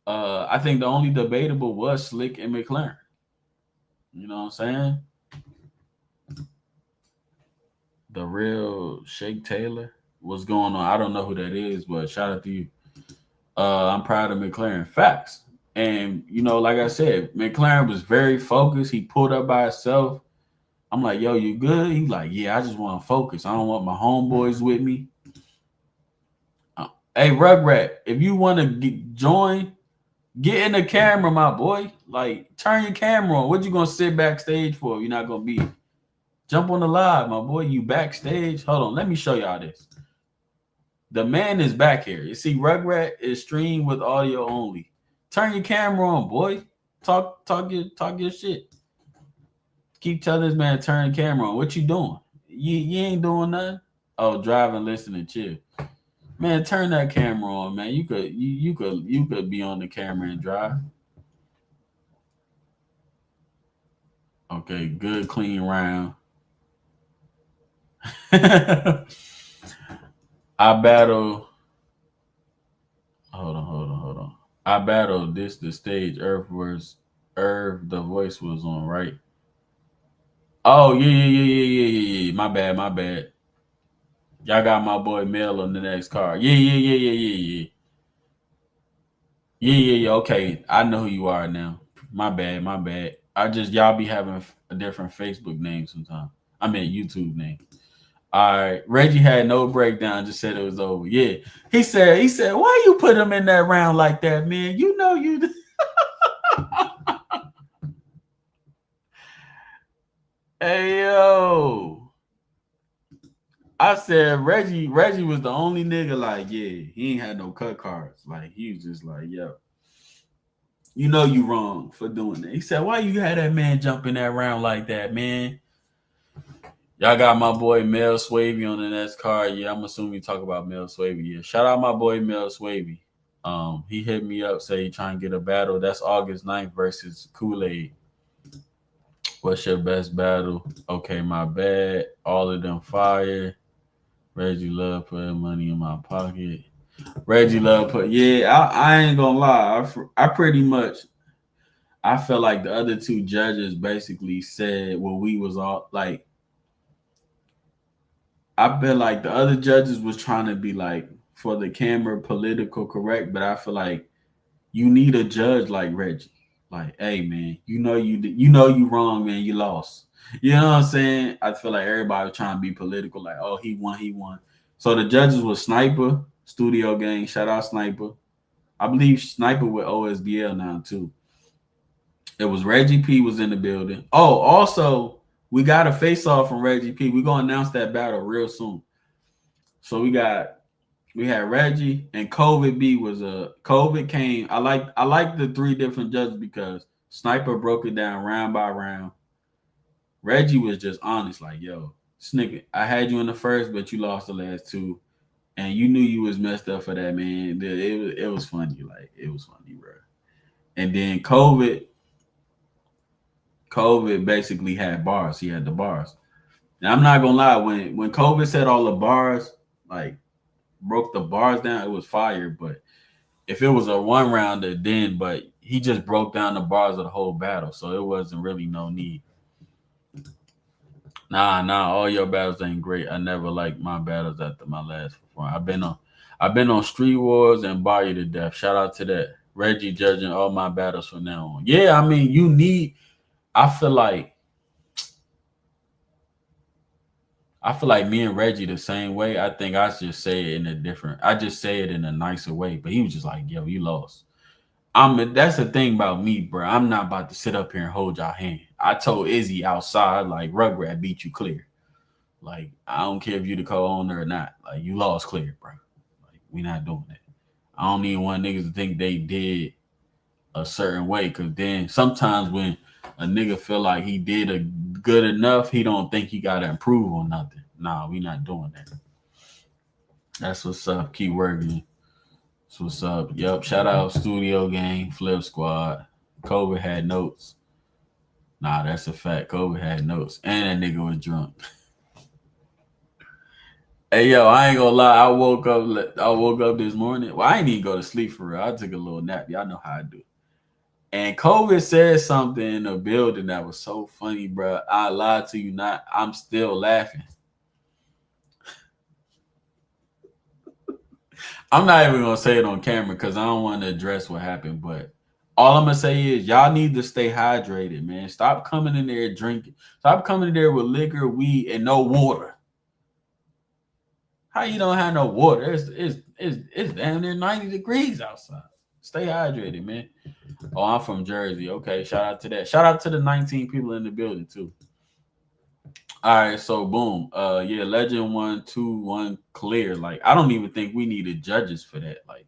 I think the only debatable was Slick and McLaren. You know what I'm saying? The real Shake Taylor. What's going on? I don't know who that is, but shout out to you. I'm proud of McLaren. Facts. And like I said, McLaren was very focused. He pulled up by himself. I'm like, yo, you good? He's like, yeah, I just want to focus. I don't want my homeboys with me. Hey, Rugrat, if you want to join, get in the camera, my boy. Like, turn your camera on. What you gonna sit backstage for? You're not gonna be. Jump on the live, my boy. You backstage. Hold on, let me show y'all this. The man is back here. You see, Rugrat is streamed with audio only. Turn your camera on, boy. Talk your shit. Keep telling this man turn the camera on. What you doing? You ain't doing nothing. Oh, driving, listening, chill. Man, turn that camera on, man. You could be on the camera and drive. Okay, good, clean round. I battle. Hold on. I battled this the stage. Irv. The voice was on, right? Oh yeah. My bad. Y'all got my boy Mel on the next card. Yeah. Yeah. Okay, I know who you are now. My bad. I just y'all be having a different Facebook name sometimes. I mean YouTube name. All right, Reggie had no breakdown. Just said it was over. Yeah, he said, why you put him in that round like that, man? You know you. Hey yo, I said Reggie was the only nigga like, yeah, he ain't had no cut cards. Like he was just like, yo, you know you wrong for doing that. He said, why you had that man jump in that round like that, man? Y'all got my boy Mel Swavey on the next card. Yeah, I'm assuming you talk about Mel Swavey. Yeah, shout out my boy Mel Swavey. He hit me up, say he trying to get a battle. That's August 9th versus Kool-Aid. What's your best battle? Okay, my bad. All of them fire. Reggie love putting money in my pocket. Reggie love put. Yeah, I ain't gonna lie. I pretty much. I felt like the other two judges basically said what we was all like. I feel like the other judges was trying to be like for the camera political correct, but I feel like you need a judge like Reggie. Like, hey man, you wrong, man. You lost. You know what I'm saying? I feel like everybody was trying to be political, like, oh, he won. So the judges was Sniper, Studio Gang. Shout out Sniper. I believe Sniper with OSBL now too. It was Reggie P was in the building. Oh, also we got a face off from Reggie P. We're gonna announce that battle real soon. So we had Reggie and COVID B was a COVID came. I like the three different judges because Sniper broke it down round by round. Reggie was just honest, like, yo, Snicket, I had you in the first, but you lost the last two. And you knew you was messed up for that, man. It was funny, like it was funny, bro. And then COVID basically had bars. He had the bars. Now I'm not gonna lie, when COVID said all the bars, like broke the bars down, it was fire. But if it was a one rounder, then but he just broke down the bars of the whole battle, so it wasn't really no need. Nah, all your battles ain't great. I never liked my battles after my last performance. I've been on Street Wars and Bar You to Death. Shout out to that. Reggie judging all my battles from now on. Yeah, I mean, I feel like me and Reggie the same way. I think I just say it in a nicer way. But he was just like, yo, you lost. That's the thing about me, bro. I'm not about to sit up here and hold y'all hand. I told Izzy outside, like, Rugrat beat you clear. Like, I don't care if you the co-owner or not. Like, you lost clear, bro. Like, we not doing that. I don't even want niggas to think they did a certain way, because then sometimes when a nigga feel like he did a good enough, he don't think he gotta improve on nothing. Nah, we not doing that. That's what's up. Keep working. That's what's up. Yep. Shout out Studio Gang, Flip Squad. COVID had notes. Nah, that's a fact. COVID had notes. And that nigga was drunk. Hey yo, I ain't gonna lie. I woke up this morning. Well, I ain't even go to sleep for real. I took a little nap. Y'all know how I do. And COVID said something in the building that was so funny, bro. I lied to you not. I'm still laughing. I'm not even gonna say it on camera because I don't want to address what happened. But all I'm gonna say is y'all need to stay hydrated, man. Stop coming in there drinking. Stop coming in there with liquor, weed, and no water. How you don't have no water? It's damn near 90 degrees outside. Stay hydrated, man. Oh, I'm from Jersey. Okay, shout out to that. Shout out to the 19 people in the building too. All right, so boom. Yeah, Legend 1-2-1 clear. Like I don't even think we needed judges for that. Like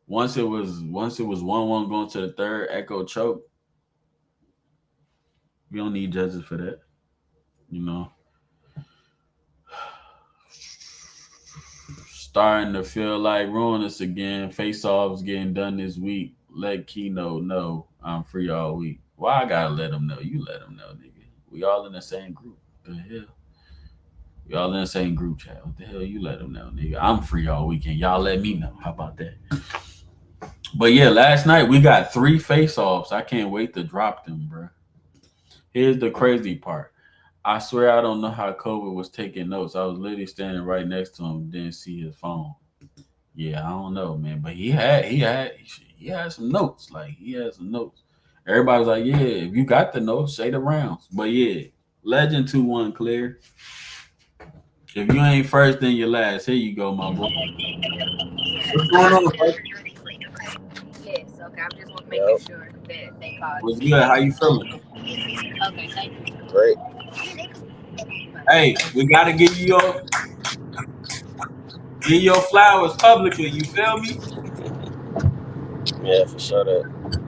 once it was 1-1 going to the third, Echo choke. We don't need judges for that. You know. Starting to feel like ruinous again. Face offs getting done this week. Let Keno know I'm free all week. Why I gotta let him know? You let him know, nigga. We all in the same group. What the hell? We all in the same group chat. What the hell? You let him know, nigga. I'm free all weekend. Y'all let me know. How about that? But yeah, last night we got 3 face offs. I can't wait to drop them, bro. Here's the crazy part. I swear I don't know how COVID was taking notes. I was literally standing right next to him, didn't see his phone. Yeah, I don't know, man. But he had some notes. Like he had some notes. Everybody was like, yeah, if you got the notes, say the rounds. But yeah, Legend 2-1 clear. If you ain't first, then you're last. Here you go, my boy. What's going on, bro? Yes, okay. I'm just want to making sure that they called What's you. good? How you feeling? Okay, thank you. Great. Hey, we gotta give your flowers publicly. You feel me? Yeah, for sure. That.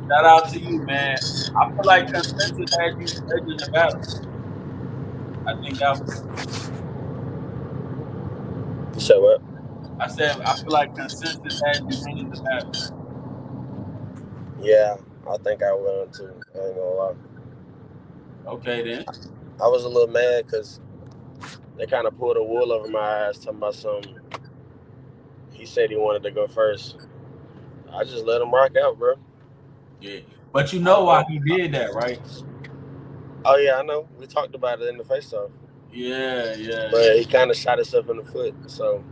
Shout out to you, man. I feel like consensus had you edging the battle. I think that was. You said what? I said I feel like consensus had you winning the battle. Yeah, I think I will too. I ain't gonna lie. Okay then. I was a little mad because they kind of pulled a wool over my eyes, talking about some. He said he wanted to go first. I just let him rock out, bro. Yeah. But you I, know why I, he did that, right? oh yeah, I know. We talked about it in the face-off, Yeah, yeah, yeah. but he kind of shot himself in the foot. So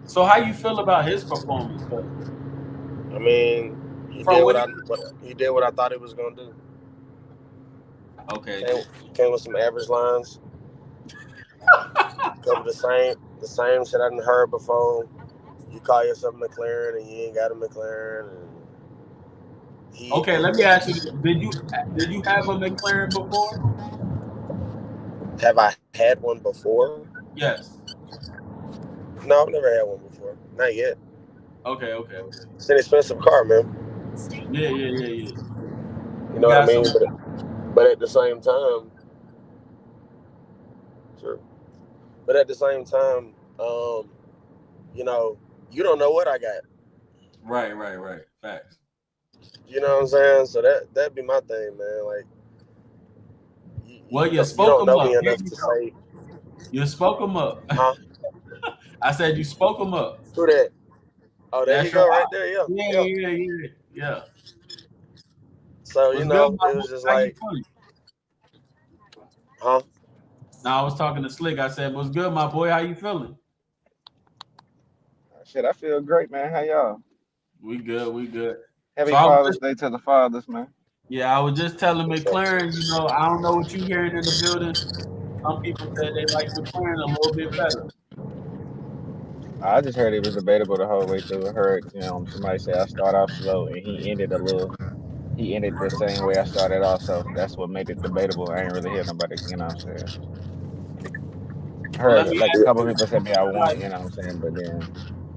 So how you feel about his performance? 'Cause I mean, from what he he did what I thought he was gonna do. okay Came then. came with some average lines, covered the same shit I done heard before. You call yourself McLaren and you ain't got a McLaren. And he Okay, let me ask you this. Did you have a McLaren before? have I had one before? Yes. No, I've never had one before. Not yet. Okay, okay, okay. It's an expensive car, man. Yeah, yeah, yeah, yeah. You You know what I got mean? some But at the same time, sure. But at the same time, you know, you don't know what I got. right, right, right. Facts. You know what I'm saying? So that'd be my thing, man. Like Well, you you spoke don't him know up. me Here enough you to go. say, You spoke him up. huh? I said you spoke him up. Who that? Oh, there you That's your go, right there. Yeah, yeah, yeah. yeah, yeah, yeah. So What's good, my it boy? was just How you like, feeling? huh? Now I was talking to Slick. I said, "What's good, my boy? How you feeling?" Shit, I feel great, man. How y'all? We good, we good. So Happy I was Father's just, Day to the fathers, man. yeah, I was just telling What's up? McLaren. I don't know what you hearing in the building. Some people said they like McLaren a little bit better. I just heard it was debatable the whole way through. I heard, somebody say I start off slow and he ended the same way I started off, so that's what made it debatable. I ain't really hear nobody, what I'm saying. I Well, let heard me like a ask couple you: people said me I won, like, what I'm saying, but then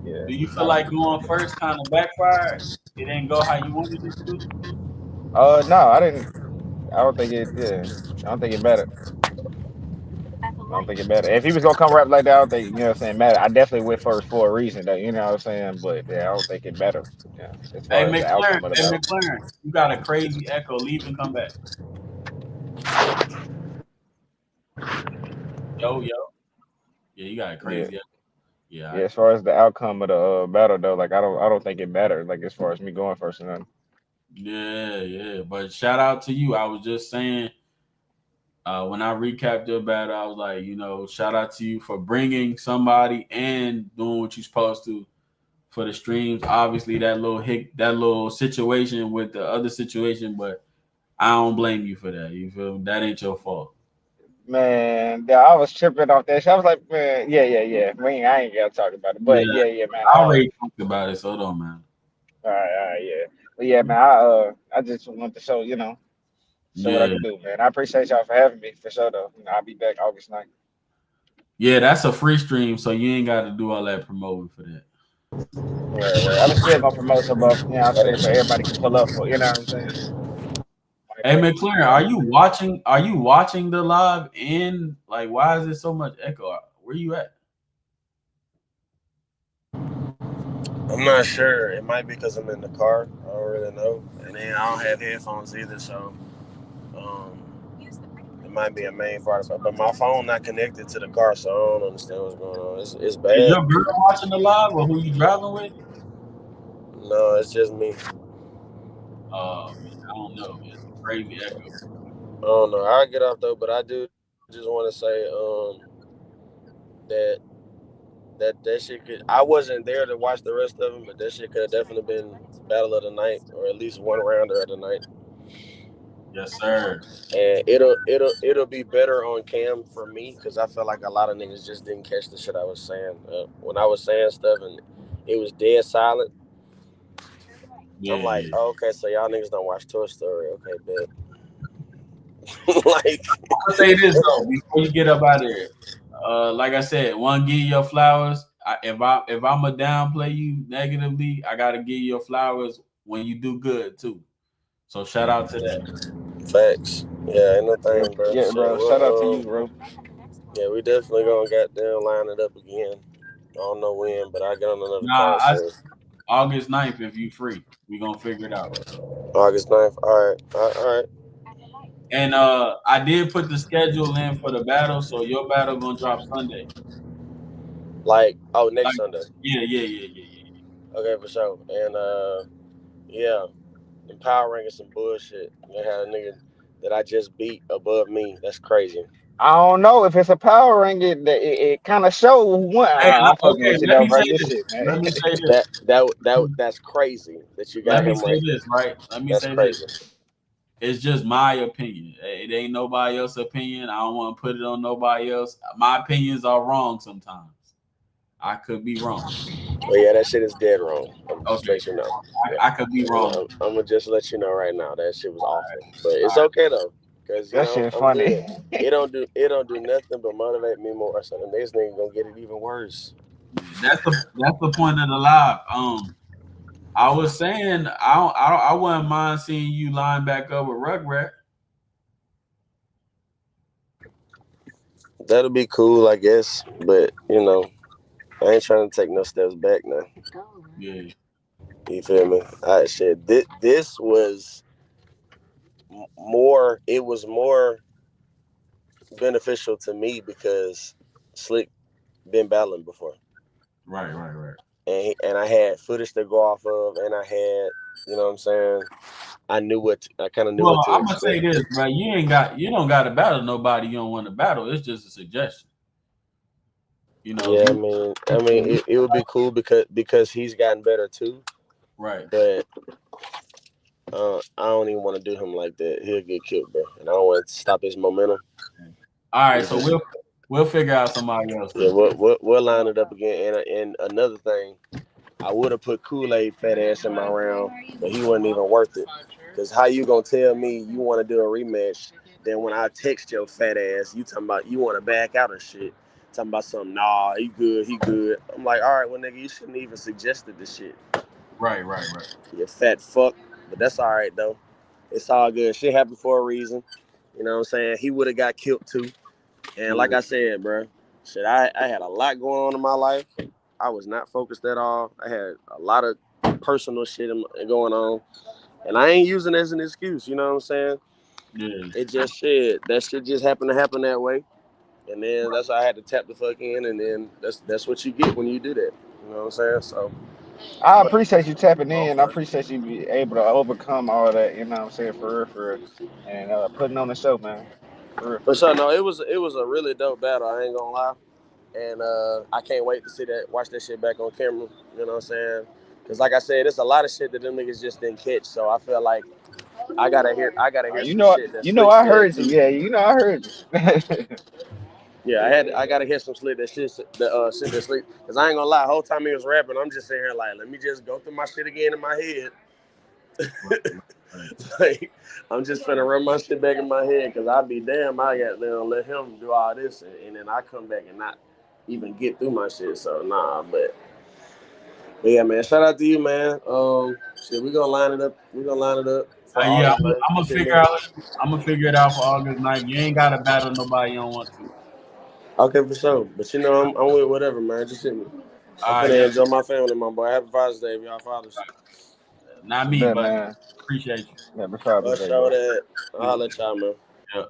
yeah. do you feel like going first kind of backfired? It didn't go how you wanted it to. No, I didn't. I don't think it. Yeah, I don't think it matter. I don't think it matter. If he was gonna come rap like that, I don't think you know what I'm saying matter. I definitely went first for a reason though. You know what I'm saying? But yeah, I don't think it matter. Yeah, as Hey far as the McLaren, outcome of the hey battle. McLaren, you got a crazy echo. Leave and come back. Yo, yo. Yeah, you got a Yeah, crazy echo. Yeah, yeah. As far as the outcome of the battle though, like I don't think it mattered. Like as far as me going first and nothing. yeah. But shout out to you. I was just saying, when I recapped your battle, I was like, shout out to you for bringing somebody and doing what you're supposed to for the streams. Obviously, that little situation with the other situation, but I don't blame you for that. You feel me? That ain't your fault. Man, yeah, I was tripping off that shit. I was like, man, yeah. I ain't gotta talk about it, Yeah, but yeah, man. I already talked about it, so it don't matter. All right, yeah. But yeah, man, I just want to show, show what I Yeah, can do, man. I appreciate y'all for having me for sure, though. I'll be back August 9th. yeah, that's a free stream, so you ain't got to do all that promoting for that. Where I'm still gonna promote some of, you know what I'm saying, so everybody can pull up for, you know what I'm saying? Like, Hey McLaren, are you watching? Are you watching the live? And like, why is there so much echo? Where you at? I'm not sure. It might be because I'm in the car. I don't really know. And then I don't have headphones either, so um, it might be a main part of it. But my phone not connected to the car, so I don't understand what's going on. It's Is bad. your girl watching the live, or who you driving with? No, it's just me. Man, I don't know. It's a crazy echo. I don't know. I'll get off though, but I do just want to say that that shit could. I wasn't there to watch the rest of them, but that shit could have definitely been battle of the night or at least one rounder of the night. Yes, sir. And it'll be better on cam for me because I felt like a lot of niggas just didn't catch the shit I was saying when I was saying stuff and it was dead silent. I'm Yeah, like, yeah. oh, okay, so y'all niggas don't watch Toy Story, okay, bet. Like, I'm gonna say this though before you get up out of here. Like I said, one, give you your flowers. If I'm a downplay you negatively, I gotta give you your flowers when you do good too. So shout out to that. facts. Yeah, ain't no Yeah, thing, bro. yeah, Shit, bro. Shout out to you, well, bro. yeah, we definitely gonna goddamn line it up again. I don't know when, but I get on another Nah, call soon. August 9th if you free. We gonna figure it out. August 9th. All right, all right. And I did put the schedule in for the battle, so your battle gonna drop Sunday. Like, oh, Like, next Sunday. yeah. Okay, for sure. And yeah, and power ranking some bullshit. They had a nigga that I just beat above me. That's crazy. I don't know if it's a power ring. It kind of show one. Hey, I'm fucking okay, with you let though, me say bro. Good this. shit, man. Let me say this. That's crazy that you got Let me him say right there. this, right? Let me That's say this. crazy. It's just my opinion. It ain't nobody else's opinion. I don't want to put it on nobody else. My opinions are wrong sometimes. I could be wrong. But yeah, that shit is dead wrong. I'm just Okay, let you know. Yeah, I could be wrong. I'm gonna just let you know right now that shit was awful. But it's okay though, cause That shit I'm good. funny. It don't do nothing but motivate me more. So the next nigga gonna get it even worse. Yeah, that's the point of the live. I was saying I wouldn't mind seeing you line back up with Rugrat. That'll be cool, I guess. But I ain't trying to take no steps back now. Yeah, You feel me? I shit. This was more. It was more beneficial to me because Slick been battling before, right. and I had footage to go off of, and I had, what I'm saying. I kind of knew what Well, to I'm gonna say expect. this, bro. You don't got to battle nobody you don't want to battle. It's just a suggestion. If Yeah, I you mean, it would be cool because he's gotten better too. right. But I don't even want to do him like that. He'll get killed, bro, and I don't want to stop his momentum. All right, It's so just we'll figure out somebody else yeah, then. we'll line it up again. And another thing, I would have put Kool-Aid fat ass in my round, but he wasn't even worth it. Cause how you gonna tell me you want to do a rematch? Then when I text your fat ass, you talking about you want to back out and shit. Talking about something, nah, he good, he good. I'm like, all right, well, nigga, you shouldn't even suggested this shit. Right. You fat fuck. But that's all right though. It's all good. Shit happened for a reason. You know what I'm saying? He would have got killed too. And like Yeah. I said, bro, shit, I had a lot going on in my life. I was not focused at all. I had a lot of personal shit going on. And I ain't using it as an excuse, you know what I'm saying? Yeah. It just shit. That shit just happened to happen that way. And then that's why I had to tap the fuck in, and then that's what you get when you do that. You know what I'm saying? So, I but appreciate you tapping in. I okay. appreciate you be able to overcome all that. You know what I'm saying, for real, for real. And putting on the show, man, for real, For for real. sure, no, it was a really dope battle. I ain't gonna lie, and I can't wait to see that, watch that shit back on camera. You know what I'm saying? Because like I said, there's a lot of shit that them niggas just didn't catch. So I feel like I gotta hear some shit that Slick I said heard you. too. Yeah, I heard you. Yeah, I Yeah, gotta hear some Slick that shit shit that Slick. Because I ain't gonna lie, the whole time he was rapping, I'm just sitting here like, let me just go through my shit again in my head. Right, right. Like, I'm just finna run my shit back in my head because I'd be damn, I got let him do all this and then I come back and not even get through my shit. So nah, but yeah, man. Shout out to you, man. Shit, we gonna line it up. We gonna line it up for Yeah, August, man. I'm gonna Shit, figure man. out. I'm gonna figure it out for August 9th. You ain't gotta battle nobody you don't want to. Okay, for sure. But you know, I'm with whatever, man. Just hit me. I'm All right, finna yeah. enjoy my family, my boy. Happy Father's Day, y'all fathers. Not me, bet, but man. appreciate Happy Father's For Day, sure bro. that. you. I'll let y'all, man. Yeah.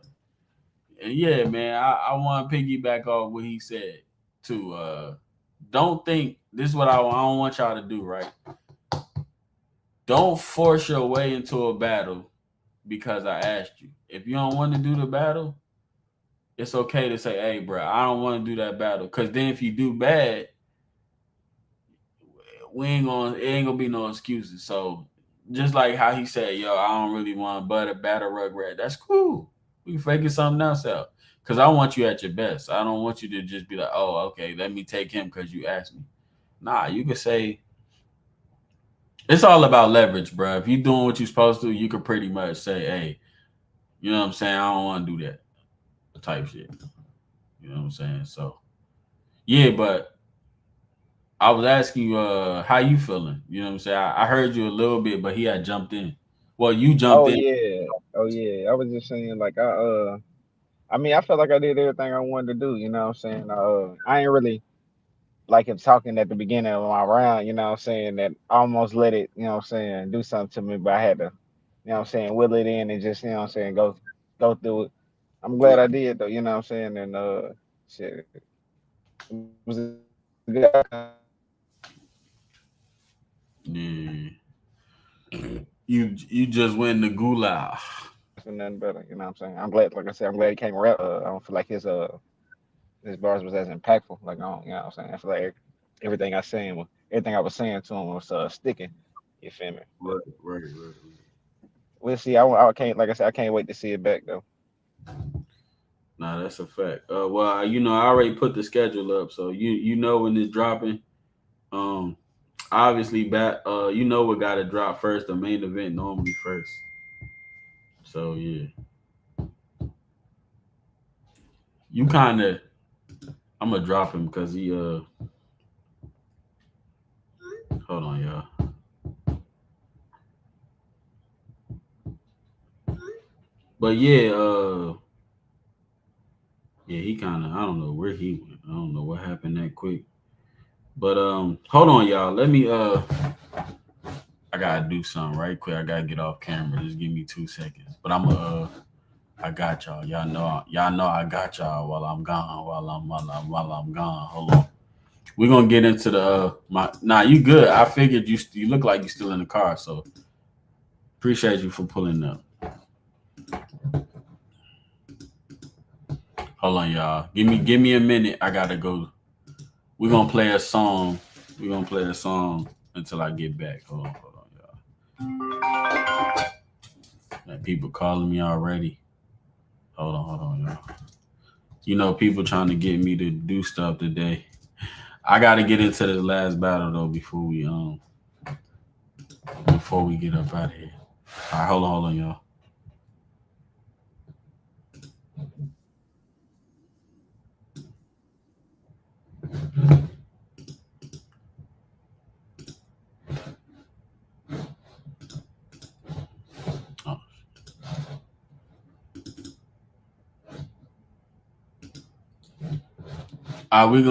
And yeah, man, I want to piggyback off what he said too. Don't think this is what I don't want y'all to do, right? Don't force your way into a battle because I asked you. If you don't want to do the battle, it's okay to say, "Hey, bro, I don't want to do that battle." Because then if you do bad, it ain't gonna be no excuses. So just like how he said, "Yo, I don't really want but a battle rugrat." That's cool. We can figure something else out. Cause I want you at your best. I don't want you to just be like, "Oh, okay, let me take him because you asked me." Nah, you could say it's all about leverage, bro. If you're doing what you're supposed to, you could pretty much say, "Hey, you know what I'm saying? I don't want to do that type shit." You know what I'm saying? So yeah, but I was asking you, how you feeling? You know what I'm saying? I heard you a little bit, but he had jumped in. Well, you jumped Oh in. yeah, oh yeah. I was just saying, like, I mean, I felt like I did everything I wanted to do. You know what I'm saying? I ain't really like him talking at the beginning of my round. You know what I'm saying? That I almost let it. You know what I'm saying? Do something to me, but I had to. You know what I'm saying? Will it in and just, you know what I'm saying? Go through it. I'm glad Right. I did though. You know what I'm saying? And shit, it was a good outcome. Yeah. You just win the gulag. For nothing better. You know what I'm saying? I'm glad. Like I said, I'm glad he came around. I don't feel like his bars was as impactful. Like, I don't, you know what I'm saying? I feel like everything I was saying to him was sticking. You feel me? But Right. we'll see. I can't, like I said, I can't wait to see it back though. Nah, that's a fact. Well, I already put the schedule up, so you know when it's dropping. Um, obviously, what got to drop first. The main event normally first. So yeah, you kind of. I'm gonna drop him because he. Hold on, y'all. But yeah, yeah, he kind of. I don't know where he went. I don't know what happened that quick. But hold on, y'all. Let me. I gotta do something right quick. I gotta get off camera. Just give me 2 seconds. But I'm I got y'all. Y'all know I got y'all while I'm gone. While I'm gone. Hold on. We're gonna get into the my. Nah, you good? I figured you look like you still in the car. So appreciate you for pulling up. Hold on, y'all. Give me a minute. I gotta go. We're gonna play a song. We're gonna play a song until I get back. Hold on, y'all. That people calling me already. Hold on, y'all. People trying to get me to do stuff today. I got to get into this last battle though before we get up out of here. All right, hold on, y'all. Oh. we're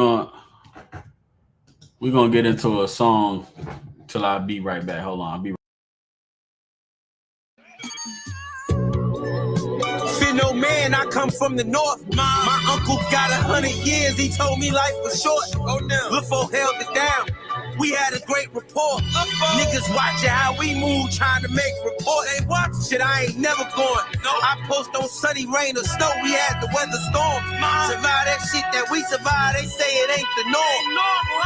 gonna get into a song till I be right back. Hold on, I'll be. Fear no man, I come from the north. My uncle got 100 years, he told me life was short. Oh no, LaFo held it down. We had a great rapport. Niggas watching how we move, trying to make report. Ain't watch shit, I ain't never going. No. I post on sunny, rain, or snow. We had the weather storm. Survive that shit that we survive. They say it ain't the norm.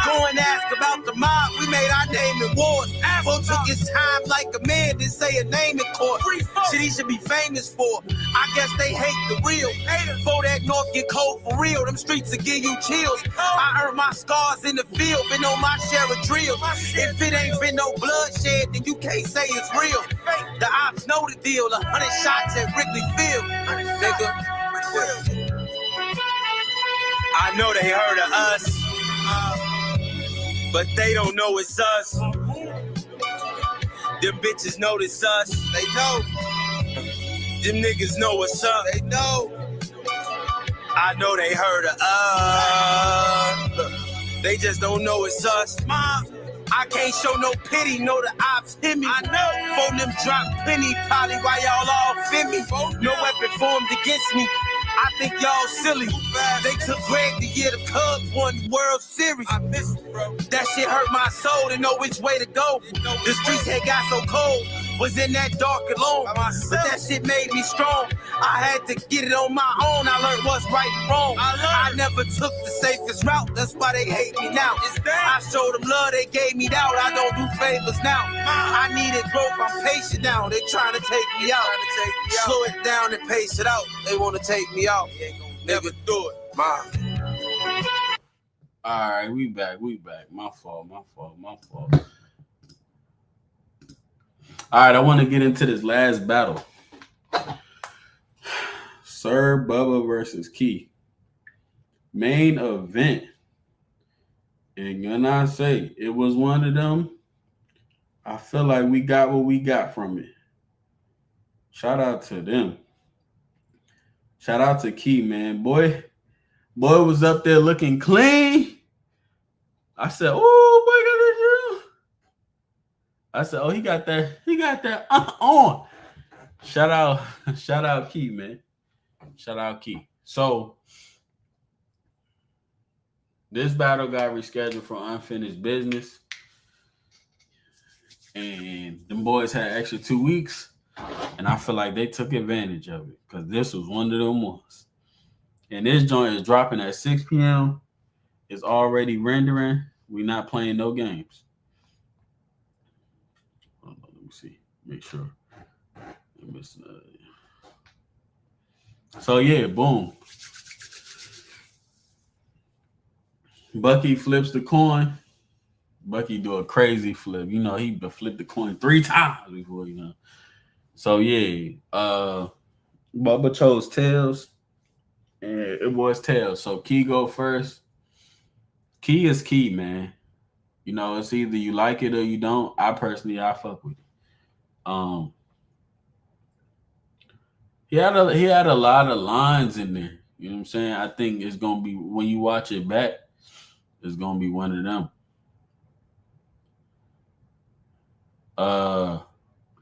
Go and ask about the mob. We made our name in wars. Folks took his time like a man, didn't say a name in court. Shit he should be famous for. I guess they hate the real. For that north get cold for real. Them streets will give you chills. I earned my scars in the field, been on my share of drills. If it ain't been no bloodshed, then you can't say it's real. The ops know the deal. 100 shots at Wrigley Field. Nigga. I know they heard of us, but they don't know it's us. Them bitches know it's us. They know. Them niggas know what's up. They know. I know they heard of us. They just don't know it's us. Mom, I can't show no pity, know the ops hit me. I know. Phone them drop plenty, probably why y'all all fit me. No weapon formed against me. I think y'all silly. They took Greg the year the Cubs won the World Series. I miss it, bro. That shit hurt my soul to know which way to go. The streets had got so cold. Was in that dark alone. But that shit made me strong. I had to get it on my own. I learned what's right and wrong. I never took the safest route. That's why they hate me now. I showed them love, they gave me doubt. I don't do favors now. I needed growth, I'm patient now. They trying to take me out. Slow it down and pace it out. They want to take me out. Never do it. Mom. All right, we back. My fault. All right, I want to get into this last battle. Sir Bubba versus Key. Main event. And when I say it was one of them, I feel like we got what we got from it. Shout out to them. Shout out to Key, man. Boy was up there looking clean. I said, oh, boy, got that. I said, oh, he got that on. Shout out Key, man. Shout out Key. So this battle got rescheduled for unfinished business. And them boys had extra 2 weeks. And I feel like they took advantage of it. Because this was one of them ones. And this joint is dropping at 6 p.m. It's already rendering. We're not playing no games. Let me see. Make sure. So yeah, boom. Bucky flips the coin. Bucky do a crazy flip. You know, he flipped the coin 3 times before, you know. So yeah, Bubba chose tails. And it was tails. So Key go first. Key is Key, man. You know, it's either you like it or you don't. I fuck with it. He had a lot of lines in there. You know what I'm saying? I think it's gonna be, when you watch it back, it's gonna be one of them. I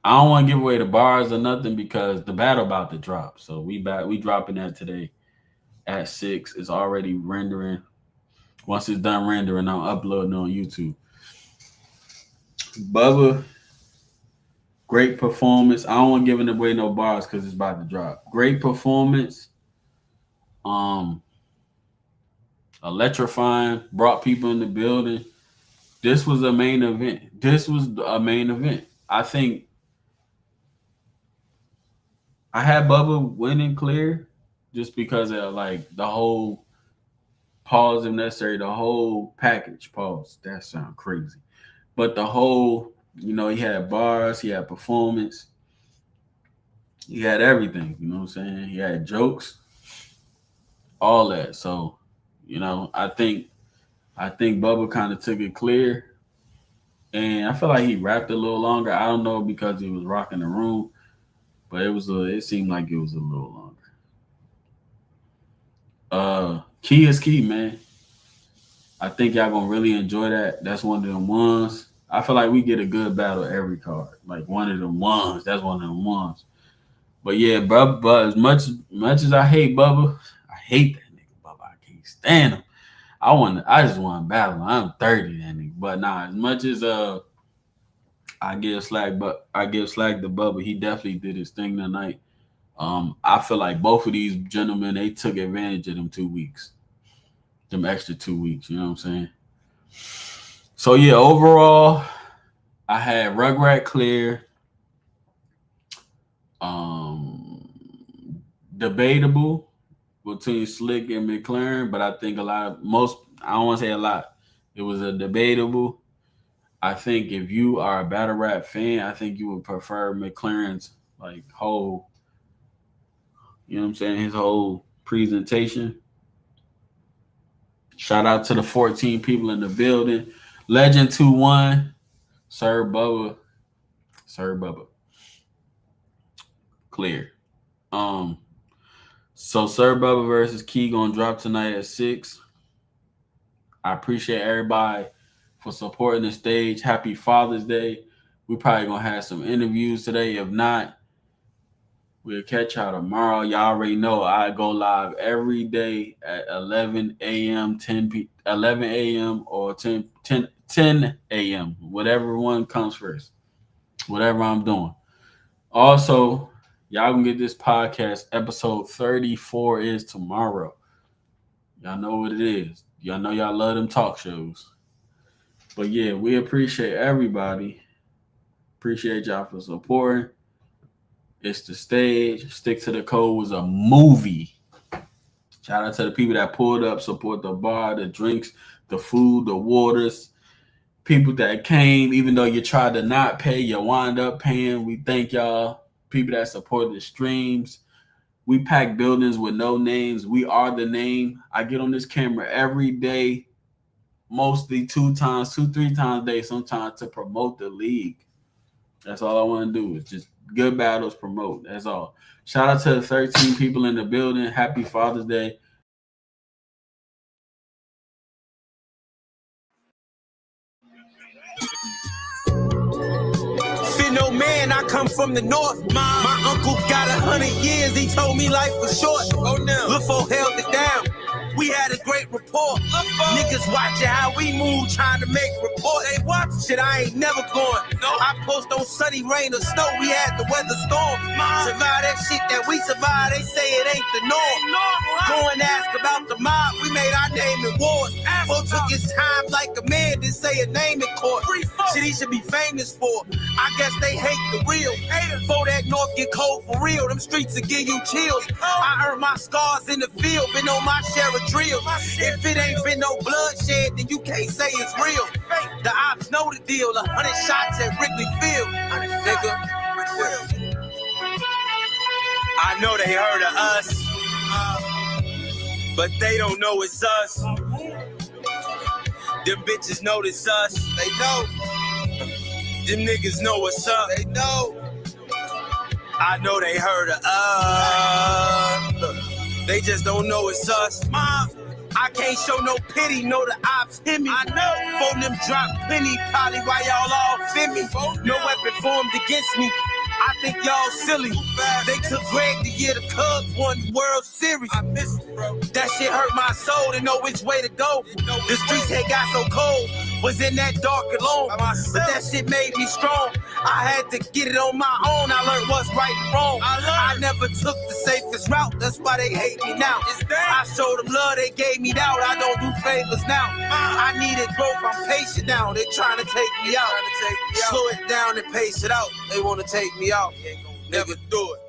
don't want to give away the bars or nothing because the battle about to drop. So we dropping that today at 6. It's already rendering. Once it's done rendering, I'm uploading on YouTube. Bubba, great performance. I don't want to give away no bars because it's about to drop. Great performance. Electrifying. Brought people in the building. This was a main event. I think I had Bubba winning clear just because of like the whole pause if necessary, the whole package. Pause. That sounds crazy. But the whole, you know, he had bars, he had performance, he had everything, you know what I'm saying? He had jokes, all that. So, you know, I think Bubba kind of took it clear. And I feel like he rapped a little longer. I don't know because he was rocking the room, but it seemed like it was a little longer. Key is Key, man. I think y'all gonna really enjoy that. That's one of them ones. I feel like we get a good battle every card. Like one of them ones. That's one of them ones. But yeah, Bubba, but as much as I hate Bubba, I hate that nigga Bubba. I can't stand him. I just want to battle him. I'm 30, that nigga. But nah, as much as I give slack to Bubba, he definitely did his thing tonight. I feel like both of these gentlemen, they took advantage of them 2 weeks. Them extra 2 weeks, you know what I'm saying? So yeah, overall, I had Rugrat clear. Debatable between Slick and McLaren, but I think I don't want to say a lot. It was a debatable. I think if you are a battle rap fan, I think you would prefer McLaren's like whole, you know what I'm saying, his whole presentation. Shout out to the 14 people in the building. Legend 2-1, Sir Bubba. Clear. So Sir Bubba versus Key gonna drop tonight at 6. I appreciate everybody for supporting the stage. Happy Father's Day. We probably gonna have some interviews today. If not, we'll catch y'all tomorrow. Y'all already know I go live every day at 11 a.m., 11 a.m. or 10 a.m. Whatever one comes first. Whatever I'm doing. Also, y'all can get this podcast. Episode 34 is tomorrow. Y'all know what it is. Y'all know y'all love them talk shows. But yeah, we appreciate everybody. Appreciate y'all for supporting. It's the stage. Stick to the Code was a movie. Shout out to the people that pulled up, support the bar, the drinks, the food, the waters. People that came, even though you tried to not pay, you wind up paying. We thank y'all. People that support the streams. We pack buildings with no names. We are the name. I get on this camera every day, mostly 3 times a day, sometimes to promote the league. That's all I want to do is just good battles, promote. That's all. Shout out to the 13 people in the building. Happy Father's Day. Fear no man, I come from the north. My uncle got 100 years, he told me life was short. Oh no, LaFo held it down. We had a great rapport. Niggas watching how we move, trying to make report. They watch shit, I ain't never going. No, I post on sunny rain or snow. We had the weather storm. Survive that shit that we survive. They say it ain't the norm. Go and ask about the mob. We made our name in wars. Bo took his time like a man, didn't say a name in court. Shit he should be famous for. I guess they hate the real. Before that north get cold for real, them streets will give you chills. I earned my scars in the field, been on my share of drills. If it ain't been no bloodshed, then you can't say it's real. The ops know the deal, 100 shots at Wrigley Field. Nigga. I know they heard of us, but they don't know it's us. Them bitches notice us, they know. Them niggas know what's up, they know. I know they heard of us. They just don't know it's us. Mom, I can't show no pity, know the ops hit me. I know. Phone them drop plenty, probably why y'all all fit me. No weapon formed against me. I think y'all silly. They took Greg the year the Cubs won the World Series. I miss it, bro. That shit hurt my soul to know which way to go. The streets had got so cold, was in that dark alone. But that shit made me strong. I had to get it on my own. I learned what's right and wrong. I never took the safest route. That's why they hate me now. I showed them love, they gave me doubt. I don't do favors now. I needed growth, I'm patient now. They trying to take me out. Slow it down and pace it out. They want to take me out. Never do it.